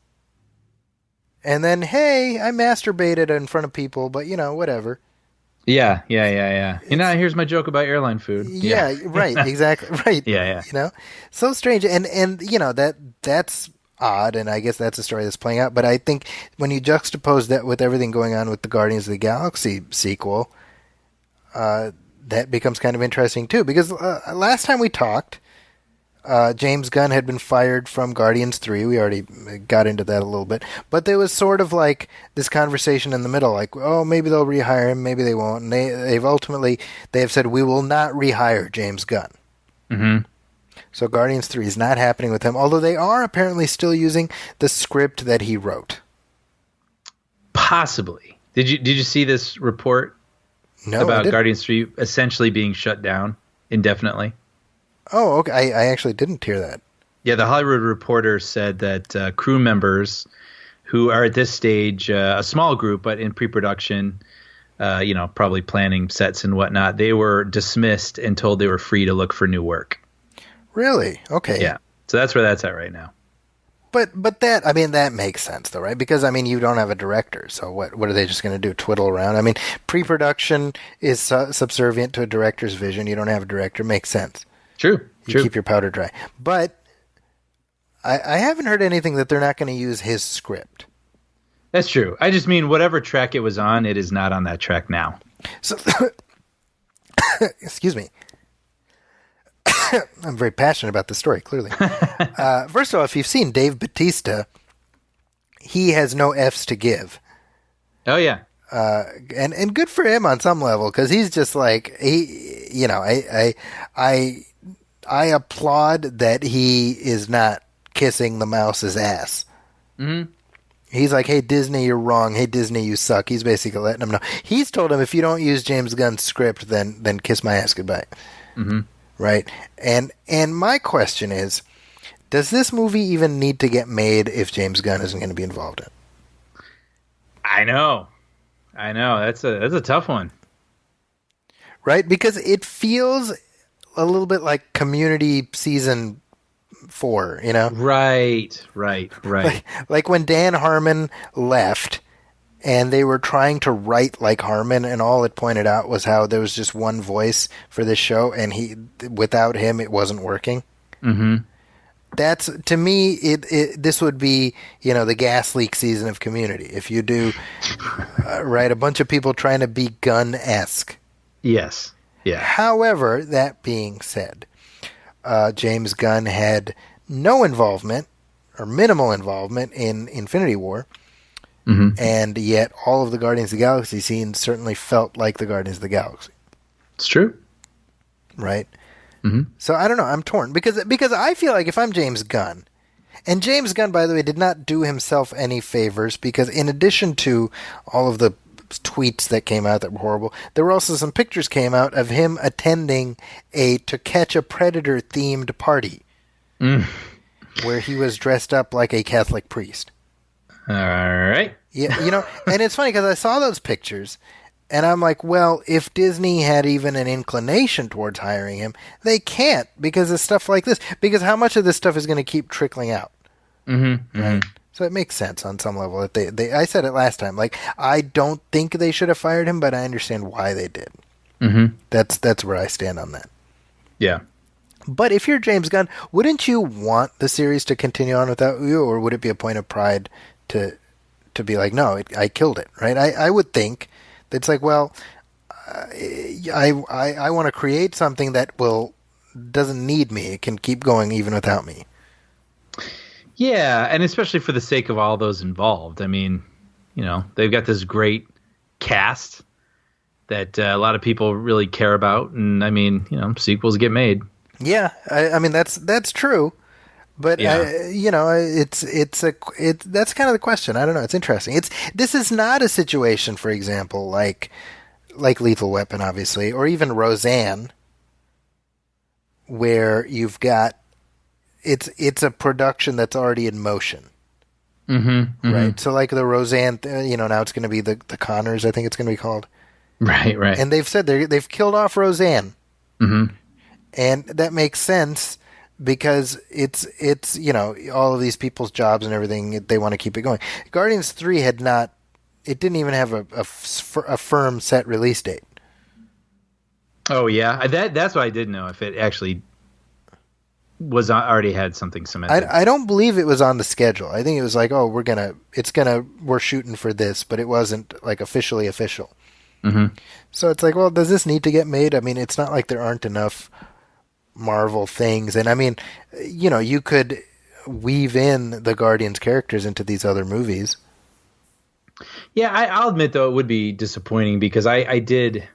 And then, hey, I masturbated in front of people, but whatever. Yeah. Here's my joke about airline food. Yeah, right, exactly, right. Yeah. So strange, and that's odd, and I guess that's a story that's playing out. But I think when you juxtapose that with everything going on with the Guardians of the Galaxy sequel, that becomes kind of interesting too. Because last time we talked, James Gunn had been fired from Guardians 3. We already got into that a little bit. But there was sort of like this conversation in the middle, like, oh, maybe they'll rehire him, maybe they won't. And they have said, we will not rehire James Gunn. Mm-hmm. So Guardians 3 is not happening with him, although they are apparently still using the script that he wrote. Possibly. Did you see this report about Guardians 3 essentially being shut down indefinitely? Oh, okay. I actually didn't hear that. Yeah, the Hollywood Reporter said that crew members who are at this stage, a small group, but in pre-production, probably planning sets and whatnot, they were dismissed and told they were free to look for new work. Really? Okay. Yeah. So that's where that's at right now. But that makes sense though, right? Because you don't have a director, so what are they just going to do? Twiddle around? Pre-production is subservient to a director's vision. You don't have a director, makes sense. True. You keep your powder dry. But I haven't heard anything that they're not going to use his script. That's true. I just mean whatever track it was on, it is not on that track now. So, excuse me. I'm very passionate about this story, clearly. First of all, if you've seen Dave Bautista, he has no F's to give. Oh, yeah. And good for him on some level, because he's just like, I applaud that he is not kissing the mouse's ass. Mm-hmm. He's like, hey, Disney, you're wrong. Hey, Disney, you suck. He's basically letting him know. He's told him, if you don't use James Gunn's script, then kiss my ass goodbye. Mm-hmm. Right? And my question is, does this movie even need to get made if James Gunn isn't going to be involved in it? I know. That's a tough one. Right? Because it feels a little bit like Community season 4, Right. Like when Dan Harmon left and they were trying to write like Harmon, and all it pointed out was how there was just one voice for this show, and without him it wasn't working. Mm-hmm. That's, to me, this would be, the gas leak season of Community. If you do, right, a bunch of people trying to be Gunn-esque. Yes. Yeah. However, that being said, James Gunn had no involvement or minimal involvement in Infinity War, and yet all of the Guardians of the Galaxy scenes certainly felt like the Guardians of the Galaxy. It's true. Right? Mm-hmm. So I don't know. I'm torn because I feel like if I'm James Gunn, and James Gunn, by the way, did not do himself any favors, because in addition to all of the tweets that came out that were horrible, there were also some pictures came out of him attending a To Catch a Predator themed party where he was dressed up like a Catholic priest. All right. Yeah, and it's funny because I saw those pictures and I'm like, well, if Disney had even an inclination towards hiring him, they can't because of stuff like this. Because how much of this stuff is going to keep trickling out? Mm-hmm. Right? So it makes sense on some level that they I said it last time. Like, I don't think they should have fired him, but I understand why they did. Mm-hmm. That's where I stand on that. Yeah. But if you're James Gunn, wouldn't you want the series to continue on without you, or would it be a point of pride to be like, no, I killed it, right? I would think it's like, well, I want to create something that doesn't need me. It can keep going even without me. Yeah, and especially for the sake of all those involved. I mean, they've got this great cast that a lot of people really care about, and I mean, sequels get made. Yeah, I mean that's true, But Yeah. that's kind of the question. I don't know. It's interesting. This is not a situation, for example, like Lethal Weapon, obviously, or even Roseanne, where you've got it's a production that's already in motion. Right. So like the Roseanne, now it's going to be the Connors, I think it's going to be called. Right. And they've said they've killed off Roseanne. And that makes sense because it's all of these people's jobs and everything, they want to keep it going. Guardians 3 didn't even have a firm set release date. Oh yeah, that's what I didn't know, if it actually was already had something cemented. I don't believe it was on the schedule. I think it was like, we're shooting for this, but it wasn't like officially official. So it's like, well, does this need to get made? I mean, it's not like there aren't enough Marvel things, and I mean, you could weave in the Guardians characters into these other movies. Yeah, I'll admit though it would be disappointing because I did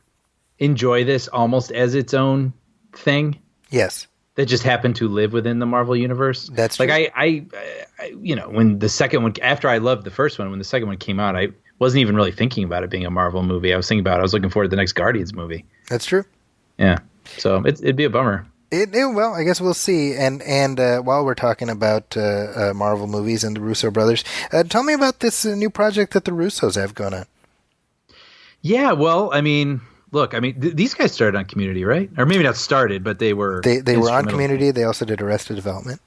enjoy this almost as its own thing. Yes. That just happened to live within the Marvel universe. That's true. Like I when the second one, after I loved the first one, when the second one came out, I wasn't even really thinking about it being a Marvel movie. I was looking forward to the next Guardians movie. That's true. Yeah. So it'd be a bummer. Well, I guess we'll see. And while we're talking about Marvel movies and the Russo brothers, tell me about this new project that the Russos have going on. Yeah, well, I mean, look, these guys started on Community, right? Or maybe not started, but they were they were on Community. They also did Arrested Development.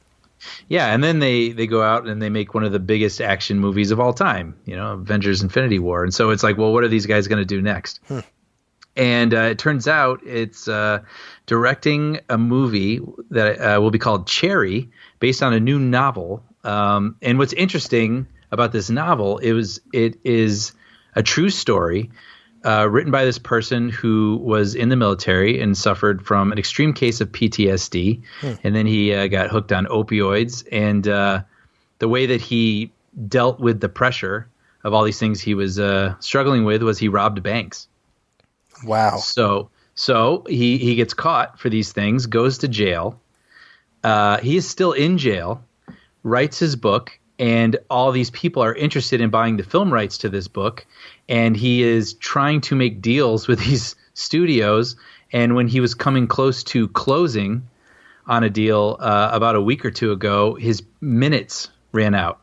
Yeah, and then they go out and they make one of the biggest action movies of all time, Avengers: Infinity War. And so it's like, well, what are these guys going to do next? And it turns out it's directing a movie that will be called Cherry, based on a new novel. And what's interesting about this novel, it is a true story written by this person who was in the military and suffered from an extreme case of PTSD. And then he got hooked on opioids. And the way that he dealt with the pressure of all these things he was struggling with was he robbed banks. Wow. So he gets caught for these things, goes to jail. He is still in jail, writes his book, and all these people are interested in buying the film rights to this book. And he is trying to make deals with these studios. And when he was coming close to closing on a deal about a week or two ago, his minutes ran out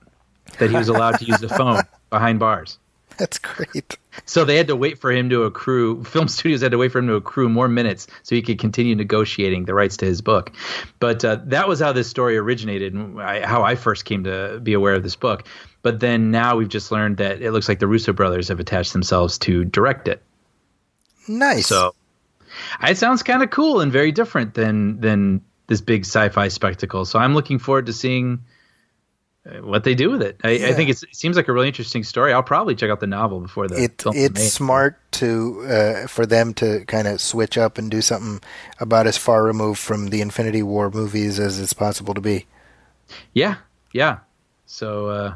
that he was allowed to use the phone behind bars. That's great. So they had to wait for him to accrue. Film studios had to wait for him to accrue more minutes so he could continue negotiating the rights to his book. But that was how this story originated and how I first came to be aware of this book. But then now we've just learned that it looks like the Russo brothers have attached themselves to direct it. Nice. So it sounds kind of cool and very different than this big sci-fi spectacle. So I'm looking forward to seeing what they do with it. I think it seems like a really interesting story. I'll probably check out the novel before the film. It's smart for them to kind of switch up and do something about as far removed from the Infinity War movies as it's possible to be. Yeah. So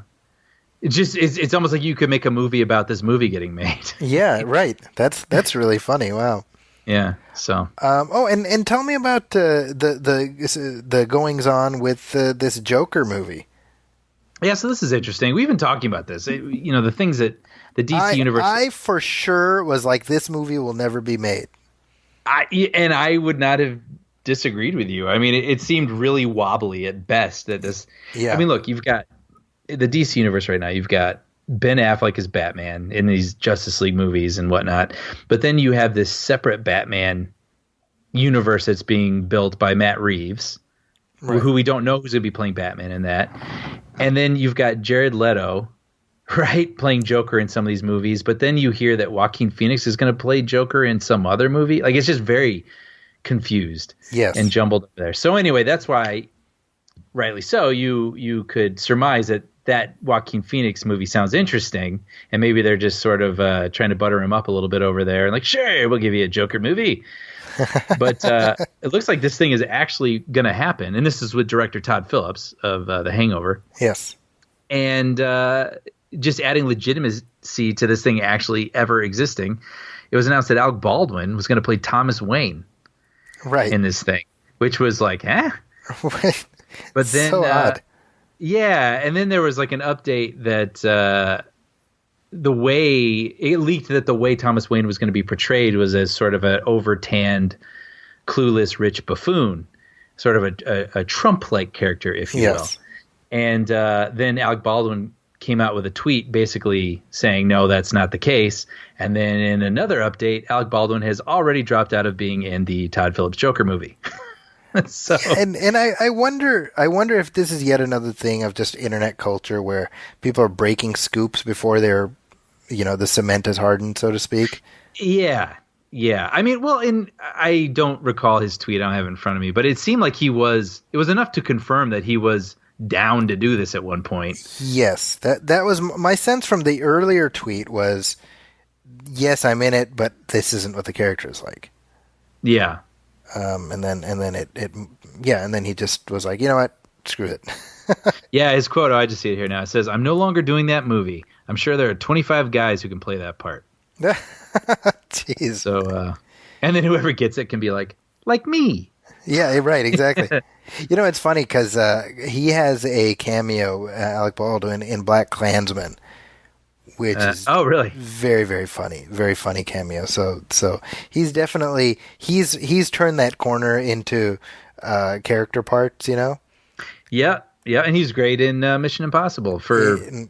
it's almost like you could make a movie about this movie getting made. Yeah, right. That's really funny. Wow. Yeah. So. And tell me about the goings on with this Joker movie. Yeah, so this is interesting. We've been talking about this. The things that the DC universe. I for sure was like, this movie will never be made. I would not have disagreed with you. I mean, it seemed really wobbly at best that this. Yeah. I mean, look, you've got the DC universe right now. You've got Ben Affleck as Batman in these Justice League movies and whatnot, but then you have this separate Batman universe that's being built by Matt Reeves. Right. Who we don't know who's going to be playing Batman in that. And then you've got Jared Leto, right, playing Joker in some of these movies. But then you hear that Joaquin Phoenix is going to play Joker in some other movie. Like, it's just very confused and jumbled up there. So anyway, that's why, rightly so, you could surmise that Joaquin Phoenix movie sounds interesting. And maybe they're just sort of trying to butter him up a little bit over there. And like, sure, we'll give you a Joker movie. But it looks like this thing is actually going to happen. And this is with director Todd Phillips of The Hangover. Yes. And just adding legitimacy to this thing actually ever existing, it was announced that Alec Baldwin was going to play Thomas Wayne in this thing, which was like, But then, So odd. yeah, and then there was like an update that the way it leaked that the way Thomas Wayne was going to be portrayed was as sort of an over-tanned, clueless, rich buffoon, sort of a Trump-like character, if you will. And then Alec Baldwin came out with a tweet basically saying, no, that's not the case. And then in another update, Alec Baldwin has already dropped out of being in the Todd Phillips Joker movie. So And I wonder if this is yet another thing of just internet culture where people are breaking scoops before they're, the cement is hardened, so to speak. yeah. I mean, well, I don't recall his tweet. I don't have it in front of me, but it seemed like it was enough to confirm that he was down to do this at one point. Yes, that was my sense from the earlier tweet was, yes, I'm in it, but this isn't what the character is like. Yeah. And then he just was like, you know what, screw it. Yeah, his quote, I just see it here now. It says, I'm no longer doing that movie. I'm sure there are 25 guys who can play that part. Jeez. So, and then whoever gets it can be like me. Yeah, right, exactly. It's funny because he has a cameo, Alec Baldwin, in Black Klansman, which is really very, very funny cameo. So he's definitely he's turned that corner into character parts. Yeah, and he's great in Mission Impossible for the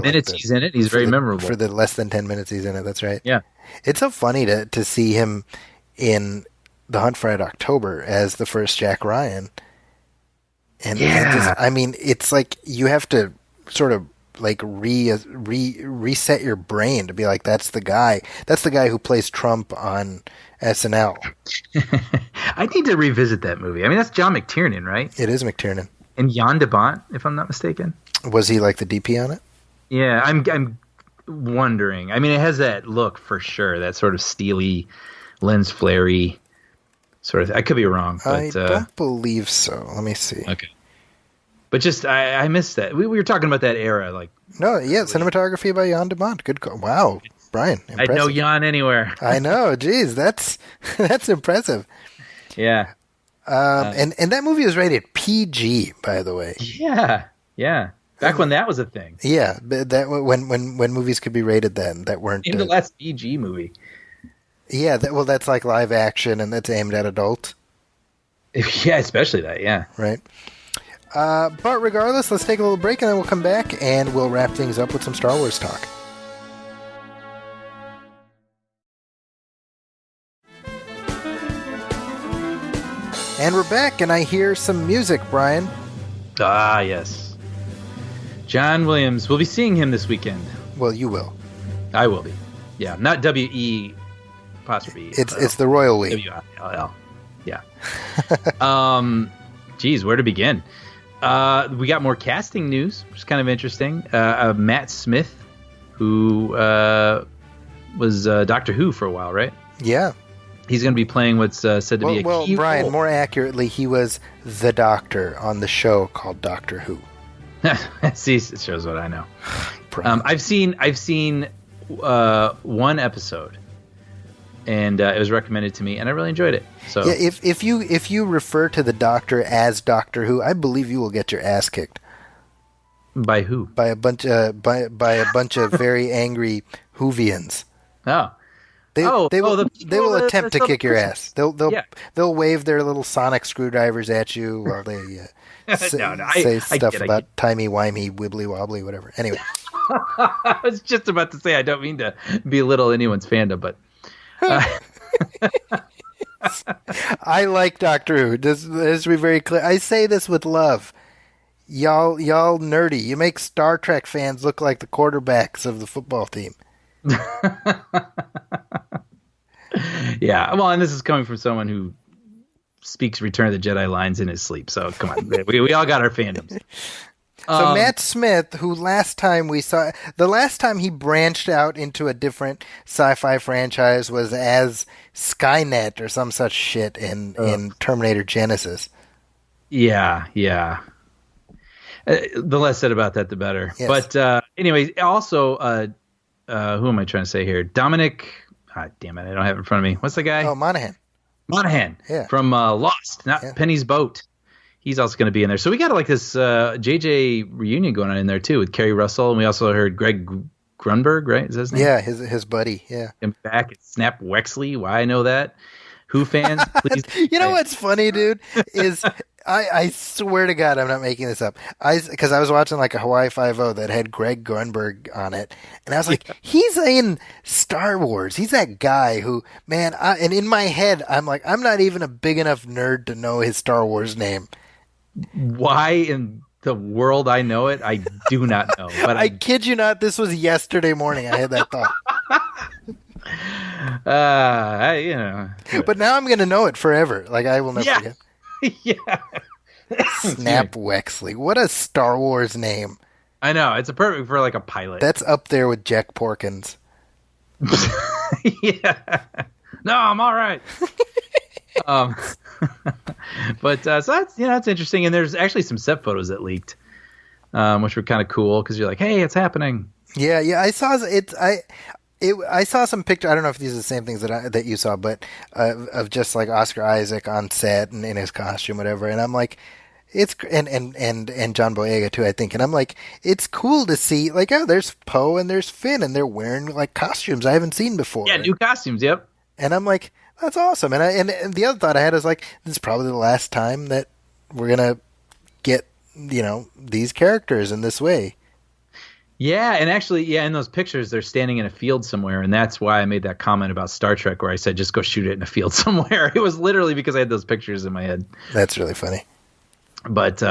minutes he's in it. He's very memorable for the less than 10 minutes he's in it. That's right. Yeah, it's so funny to see him in The Hunt for Red October as the first Jack Ryan. And it's like you have to sort of like reset your brain to be like, that's the guy who plays Trump on SNL. I need to revisit that movie. I mean, that's John McTiernan, right? It is McTiernan. And Jan de Bont, if I'm not mistaken. Was he like the DP on it? Yeah, I'm wondering. I mean, it has that look for sure, that sort of steely, lens flare-y sort of. I could be wrong, but I don't believe so. Let me see. Okay, but just I missed that. We were talking about that era, like cinematography by Jan de Bont. Good call. Wow, Brian, impressive. I'd know Jan anywhere. I know. Geez, that's impressive. Yeah. And that movie was rated PG, by the way. Yeah. Back when that was a thing. Yeah, that when movies could be rated then that weren't. Even the last PG movie. Yeah, that's like live action and that's aimed at adults. Yeah, especially that. Yeah. Right. But regardless, let's take a little break and then we'll come back and we'll wrap things up with some Star Wars talk. And we're back, and I hear some music, Brian. Ah, yes. John Williams. We'll be seeing him this weekend. Well, you will. I will be. Yeah, not W-E apostrophe. It's the Royal We. W-I-L-L. Yeah. Geez, where to begin? We got more casting news, which is kind of interesting. Matt Smith, who was Doctor Who for a while, right? Yeah. He's going to be playing what's said to be a key Brian, role. more accurately, he was the Doctor on the show called Doctor Who. See, it shows what I know. Brian. I've seen one episode, and it was recommended to me, and I really enjoyed it. So yeah, if you refer to the Doctor as Doctor Who, I believe you will get your ass kicked. By who? By a bunch of very angry Whovians. Oh. They will attempt to kick your persons. ass. They'll wave their little sonic screwdrivers at you while they say stuff about timey-wimey, wibbly-wobbly, whatever. Anyway. I was just about to say I don't mean to belittle anyone's fandom, but... I like Doctor Who. Let's be very clear. I say this with love. Y'all nerdy. You make Star Trek fans look like the quarterbacks of the football team. Yeah, well, and this is coming from someone who speaks Return of the Jedi lines in his sleep. So come on, we all got our fandoms. So Matt Smith, who the last time he branched out into a different sci-fi franchise was as Skynet or some such shit in Terminator Genesis. Yeah. The less said about that, the better. Yes. But anyway, also, who am I trying to say here? Dominic. Damn it, I don't have it in front of me. What's the guy? Oh, Monaghan. Yeah. From Lost, not Penny's Boat. He's also going to be in there. So we got like this JJ reunion going on in there too with Kerry Russell, and we also heard Greg Grunberg, right? Is that his name? Yeah, his buddy. Yeah. And back at Snap Wexley. Why I know that. Who fans? Please. You know what's funny, dude? Is I swear to God, I'm not making this up. Because I was watching like a Hawaii Five-0 that had Greg Grunberg on it, and I was like, he's in Star Wars. He's that guy who, man. And in my head, I'm like, I'm not even a big enough nerd to know his Star Wars name. Why in the world I know it, I do not know. But I kid you not, this was yesterday morning. I had that thought. But now I'm going to know it forever. Like, I will never forget. Yeah. Snap Wexley. What a Star Wars name. I know. It's a perfect for like a pilot. That's up there with Jack Porkins. Yeah. No, I'm all right. But so that's that's interesting. And there's actually some set photos that leaked, which were kind of cool because you're like, hey, it's happening. Yeah. I saw it. I saw some picture. I don't know if these are the same things that you saw, but of just like Oscar Isaac on set and in his costume, whatever. And I'm like, it's and John Boyega too, I think. And I'm like, it's cool to see like, oh, there's Poe and there's Finn, and they're wearing like costumes I haven't seen before. Yeah, new costumes. Yep. And I'm like, that's awesome. And the other thought I had is like, this is probably the last time that we're gonna get these characters in this way. Yeah, and actually, in those pictures, they're standing in a field somewhere, and that's why I made that comment about Star Trek where I said, just go shoot it in a field somewhere. It was literally because I had those pictures in my head. That's really funny. But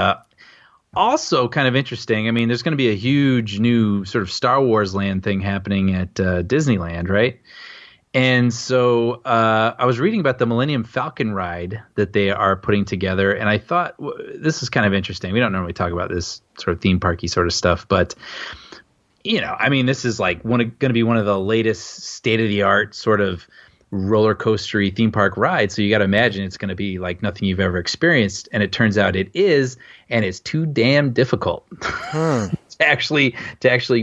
also kind of interesting, I mean, there's going to be a huge new sort of Star Wars land thing happening at Disneyland, right? And so I was reading about the Millennium Falcon ride that they are putting together, and I thought this is kind of interesting. We don't normally talk about this sort of theme parky sort of stuff, but I mean, this is like going to be one of the latest state-of-the-art sort of roller coastery theme park rides. So you got to imagine it's going to be like nothing you've ever experienced. And it turns out it is, and it's too damn difficult to actually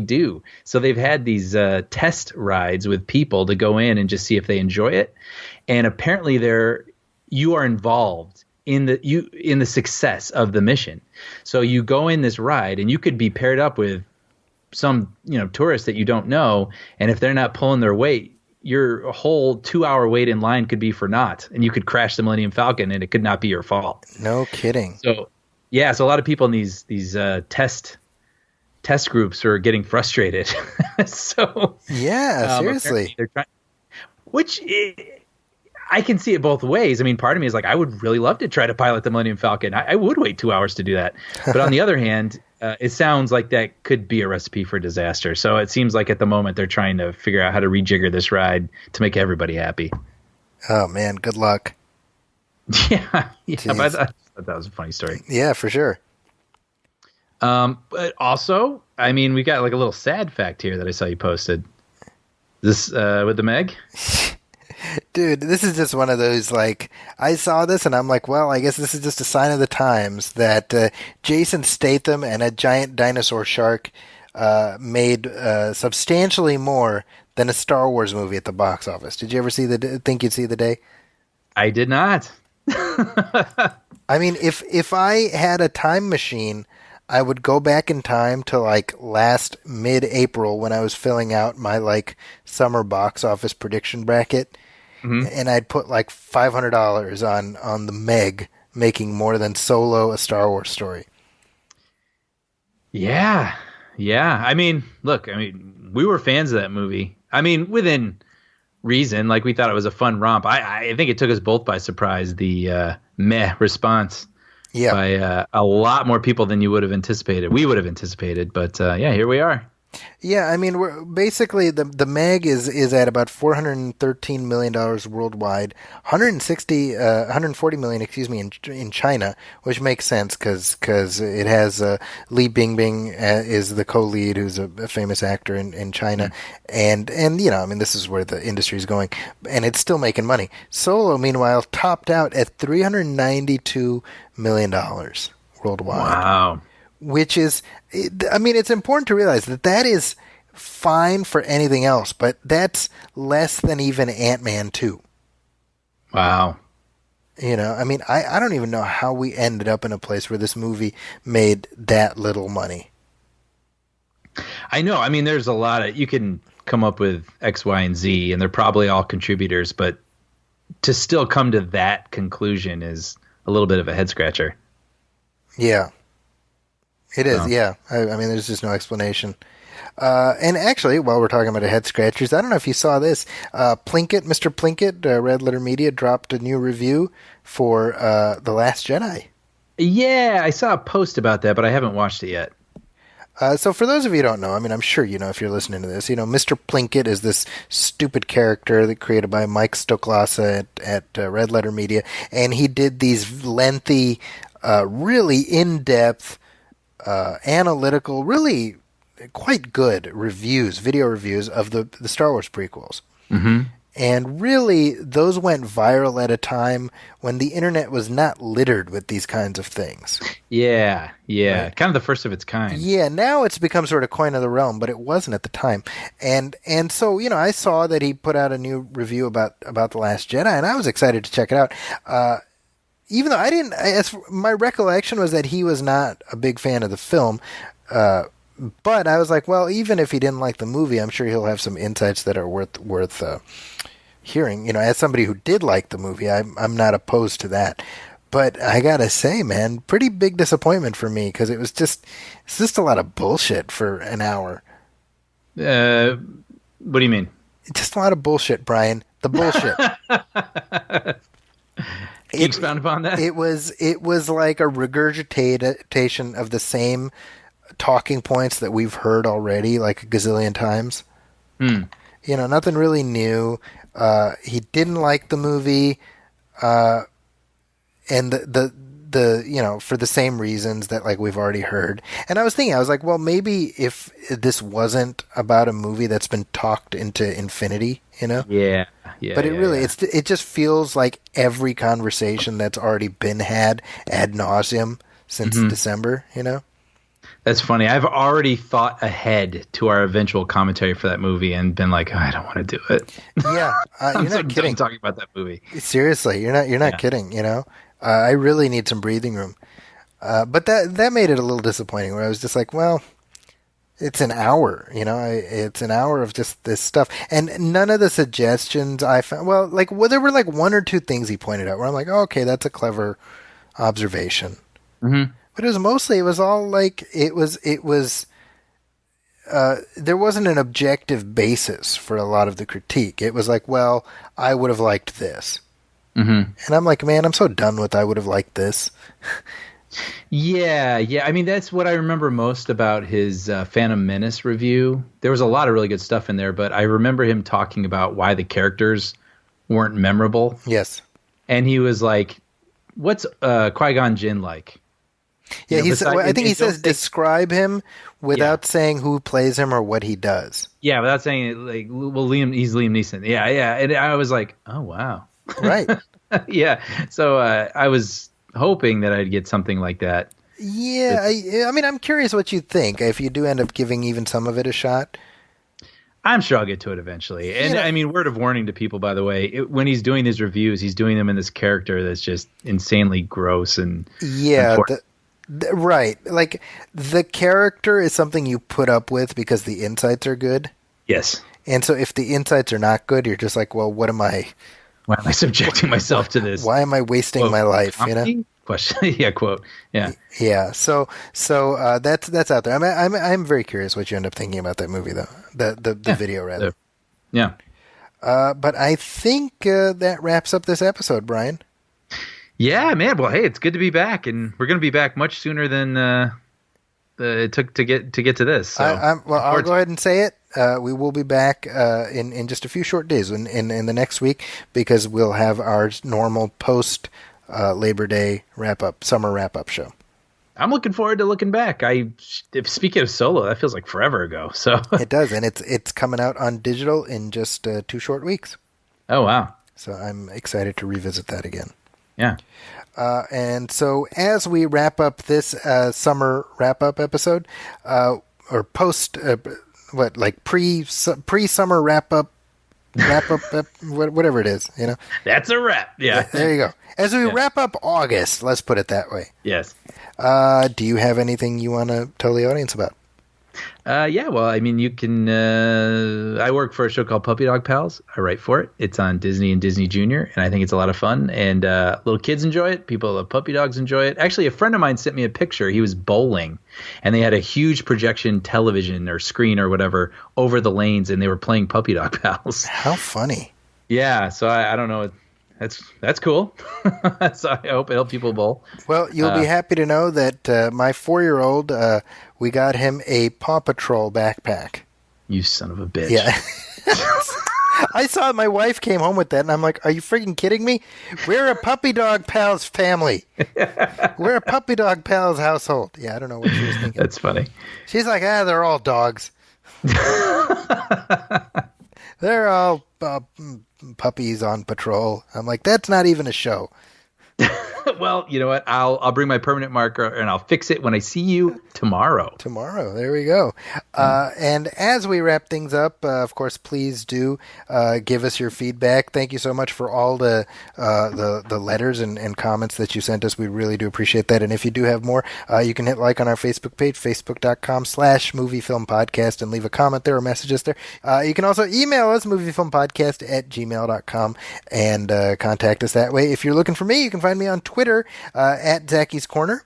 do. So they've had these test rides with people to go in and just see if they enjoy it. And apparently you are involved in the success of the mission. So you go in this ride and you could be paired up with some tourists that you don't know, and if they're not pulling their weight, your whole 2-hour wait in line could be for naught, and you could crash the Millennium Falcon and it could not be your fault. No kidding. So a lot of people in these test groups are getting frustrated. So seriously, they're trying, I can see it both ways. I mean, part of me is like, I would really love to try to pilot the Millennium Falcon. I would wait 2 hours to do that. But on the other hand, it sounds like that could be a recipe for disaster. So it seems like at the moment they're trying to figure out how to rejigger this ride to make everybody happy. Oh, man, good luck. Yeah. But I thought that was a funny story. Yeah, for sure. But also, I mean, we got like a little sad fact here that I saw you posted. This with the Meg? Dude, this is just one of those, like, I saw this and I'm like, well, I guess this is just a sign of the times that Jason Statham and a giant dinosaur shark made substantially more than a Star Wars movie at the box office. Did you ever think you'd see the day? I did not. I mean, if I had a time machine, I would go back in time to like last mid-April when I was filling out my like summer box office prediction bracket. And I'd put like $500 on the Meg making more than Solo, a Star Wars story. Yeah. I mean, look, we were fans of that movie. I mean, within reason, like we thought it was a fun romp. I think it took us both by surprise, the meh response by a lot more people than you would have anticipated. We would have anticipated, but here we are. Yeah, I mean, we're basically the Meg is at about $413 million worldwide, 140 million, in China, which makes sense because it has Li Bingbing is the co-lead, who's a famous actor in China, and this is where the industry is going, and it's still making money. Solo, meanwhile, topped out at $392 million worldwide. Wow. Which is, it's important to realize that is fine for anything else, but that's less than even Ant-Man 2. Wow. You know, I mean, I don't even know how we ended up in a place where this movie made that little money. I know. I mean, there's a lot of, you can come up with X, Y, and Z, and they're probably all contributors, but to still come to that conclusion is a little bit of a head scratcher. Yeah, it is. So. Yeah, I mean, there's just no explanation. And actually, while we're talking about head scratchers, I don't know if you saw this. Plinkett, Mr. Plinkett, Red Letter Media dropped a new review for The Last Jedi. Yeah, I saw a post about that, but I haven't watched it yet. So for those of you who don't know, I mean, I'm sure you know if you're listening to this, you know, Mr. Plinkett is this stupid character that created by Mike Stoklasa at Red Letter Media, and he did these lengthy, really in-depth, analytical, really quite good reviews, video reviews of the Star Wars prequels. Mm-hmm. And really, those went viral at a time when the internet was not littered with these kinds of things. Yeah. Right. Kind of the first of its kind. Yeah, now it's become sort of coin of the realm, but it wasn't at the time. And so, you know, I saw that he put out a new review about The Last Jedi, and I was excited to check it out. Even though my recollection was that he was not a big fan of the film, but I was like, well, even if he didn't like the movie, I'm sure he'll have some insights that are worth hearing. You know, as somebody who did like the movie, I'm not opposed to that. But I gotta say, man, pretty big disappointment for me because it's just a lot of bullshit for an hour. What do you mean? Just a lot of bullshit, Brian. The bullshit. Can you expound upon that? It was like a regurgitation of the same talking points that we've heard already like a gazillion times. You know, nothing really new. He didn't like the movie, and the you know, for the same reasons that like we've already heard. And I was like, well, maybe if this wasn't about a movie that's been talked into infinity, you know? Yeah. But it just feels like every conversation that's already been had ad nauseum since December, you know? That's funny. I've already thought ahead to our eventual commentary for that movie and been like, oh, I don't want to do it. Yeah, I'm you're so not kidding. done talking about that movie. Seriously, you're not kidding. You know, I really need some breathing room. But that made it a little disappointing. Where I was just like, well, it's an hour. You know, it's an hour of just this stuff, and none of the suggestions I found. Well, there were like one or two things he pointed out where I'm like, oh, okay, that's a clever observation. Mm-hmm. But it was all like there wasn't an objective basis for a lot of the critique. It was like, well, I would have liked this. Mm-hmm. And I'm like, man, I'm so done with I would have liked this. Yeah. I mean, that's what I remember most about his Phantom Menace review. There was a lot of really good stuff in there, but I remember him talking about why the characters weren't memorable. Yes. And he was like, what's Qui-Gon Jinn like? Yeah, I think he says say, describe him without saying who plays him or what he does. Yeah, without saying it, like, well, he's Liam Neeson. Yeah. And I was like, oh, wow. Right. Yeah. So I was hoping that I'd get something like that. Yeah. I mean, I'm curious what you think if you do end up giving even some of it a shot. I'm sure I'll get to it eventually. And I mean, word of warning to people, by the way, when he's doing these reviews, he's doing them in this character that's just insanely gross and right. Like the character is something you put up with because the insights are good. Yes. And so if the insights are not good, you're just like, well, why am I subjecting myself to this? Why am I wasting my life? You know? Question. Yeah. Quote. Yeah. Yeah. So that's out there. I'm very curious what you end up thinking about that movie, though. The video, rather. Yeah. But I think that wraps up this episode, Brian. Yeah, man. Well, hey, it's good to be back, and we're going to be back much sooner than it took to get to this. So I'll go ahead and say it. We will be back in just a few short days in the next week because we'll have our normal post Labor Day summer wrap up show. I'm looking forward to looking back. Speaking of Solo, that feels like forever ago. So it does, and it's coming out on digital in just 2 short weeks. Oh wow! So I'm excited to revisit that again. Yeah. And so as we wrap up this summer wrap-up episode, or post, pre-summer wrap-up wrap up, whatever it is, That's a wrap. Yeah. There you go. As we wrap up August, let's put it that way. Yes. Do you have anything you want to tell the audience about? Yeah, well, I mean, you can. I work for a show called Puppy Dog Pals. I write for it. It's on Disney and Disney Junior, and I think it's a lot of fun. And little kids enjoy it. People who love puppy dogs enjoy it. Actually, a friend of mine sent me a picture. He was bowling, and they had a huge projection television or screen or whatever over the lanes, and they were playing Puppy Dog Pals. How funny! Yeah, so I don't know. That's cool. So I hope it helps people bowl. Well, you'll be happy to know that my 4-year-old, we got him a Paw Patrol backpack. You son of a bitch. Yeah. I saw my wife came home with that, and I'm like, are you freaking kidding me? We're a Puppy Dog Pals family. We're a Puppy Dog Pals household. Yeah, I don't know what she was thinking. That's funny. She's like, they're all dogs. They're all puppies on patrol. I'm like, that's not even a show. Well, you know what? I'll bring my permanent marker and I'll fix it when I see you tomorrow. There we go. And as we wrap things up, of course, please do give us your feedback. Thank you so much for all the letters and comments that you sent us. We really do appreciate that. And if you do have more, you can hit like on our Facebook page, facebook.com/moviefilmpodcast, and leave a comment there or message us there. You can also email us, moviefilmpodcast@gmail.com, and contact us that way. If you're looking for me, you can find me on Twitter at Zacky's Corner.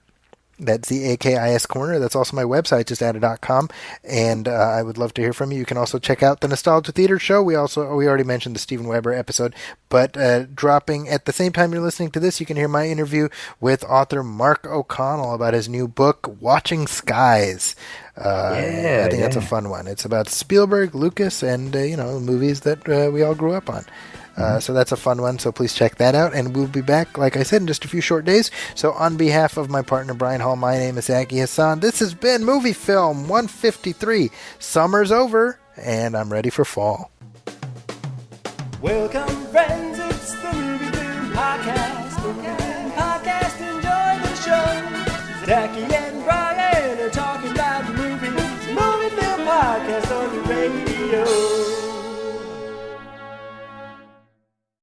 That's ZAKIS Corner. That's also my website, justadded.com. And I would love to hear from you. You can also check out the Nostalgia Theater show. We already mentioned the Steven Weber episode, but dropping at the same time you're listening to this, you can hear my interview with author Mark O'Connell about his new book, Watching Skies. I think that's a fun one. It's about Spielberg, Lucas, and movies that we all grew up on. So that's a fun one, so please check that out. And we'll be back, like I said, in just a few short days. So on behalf of my partner, Brian Hall, my name is Zaki Hassan. This has been Movie Film 153. Summer's over, and I'm ready for fall. Welcome, friends, it's the Movie Film Podcast. Enjoy the show. Zachy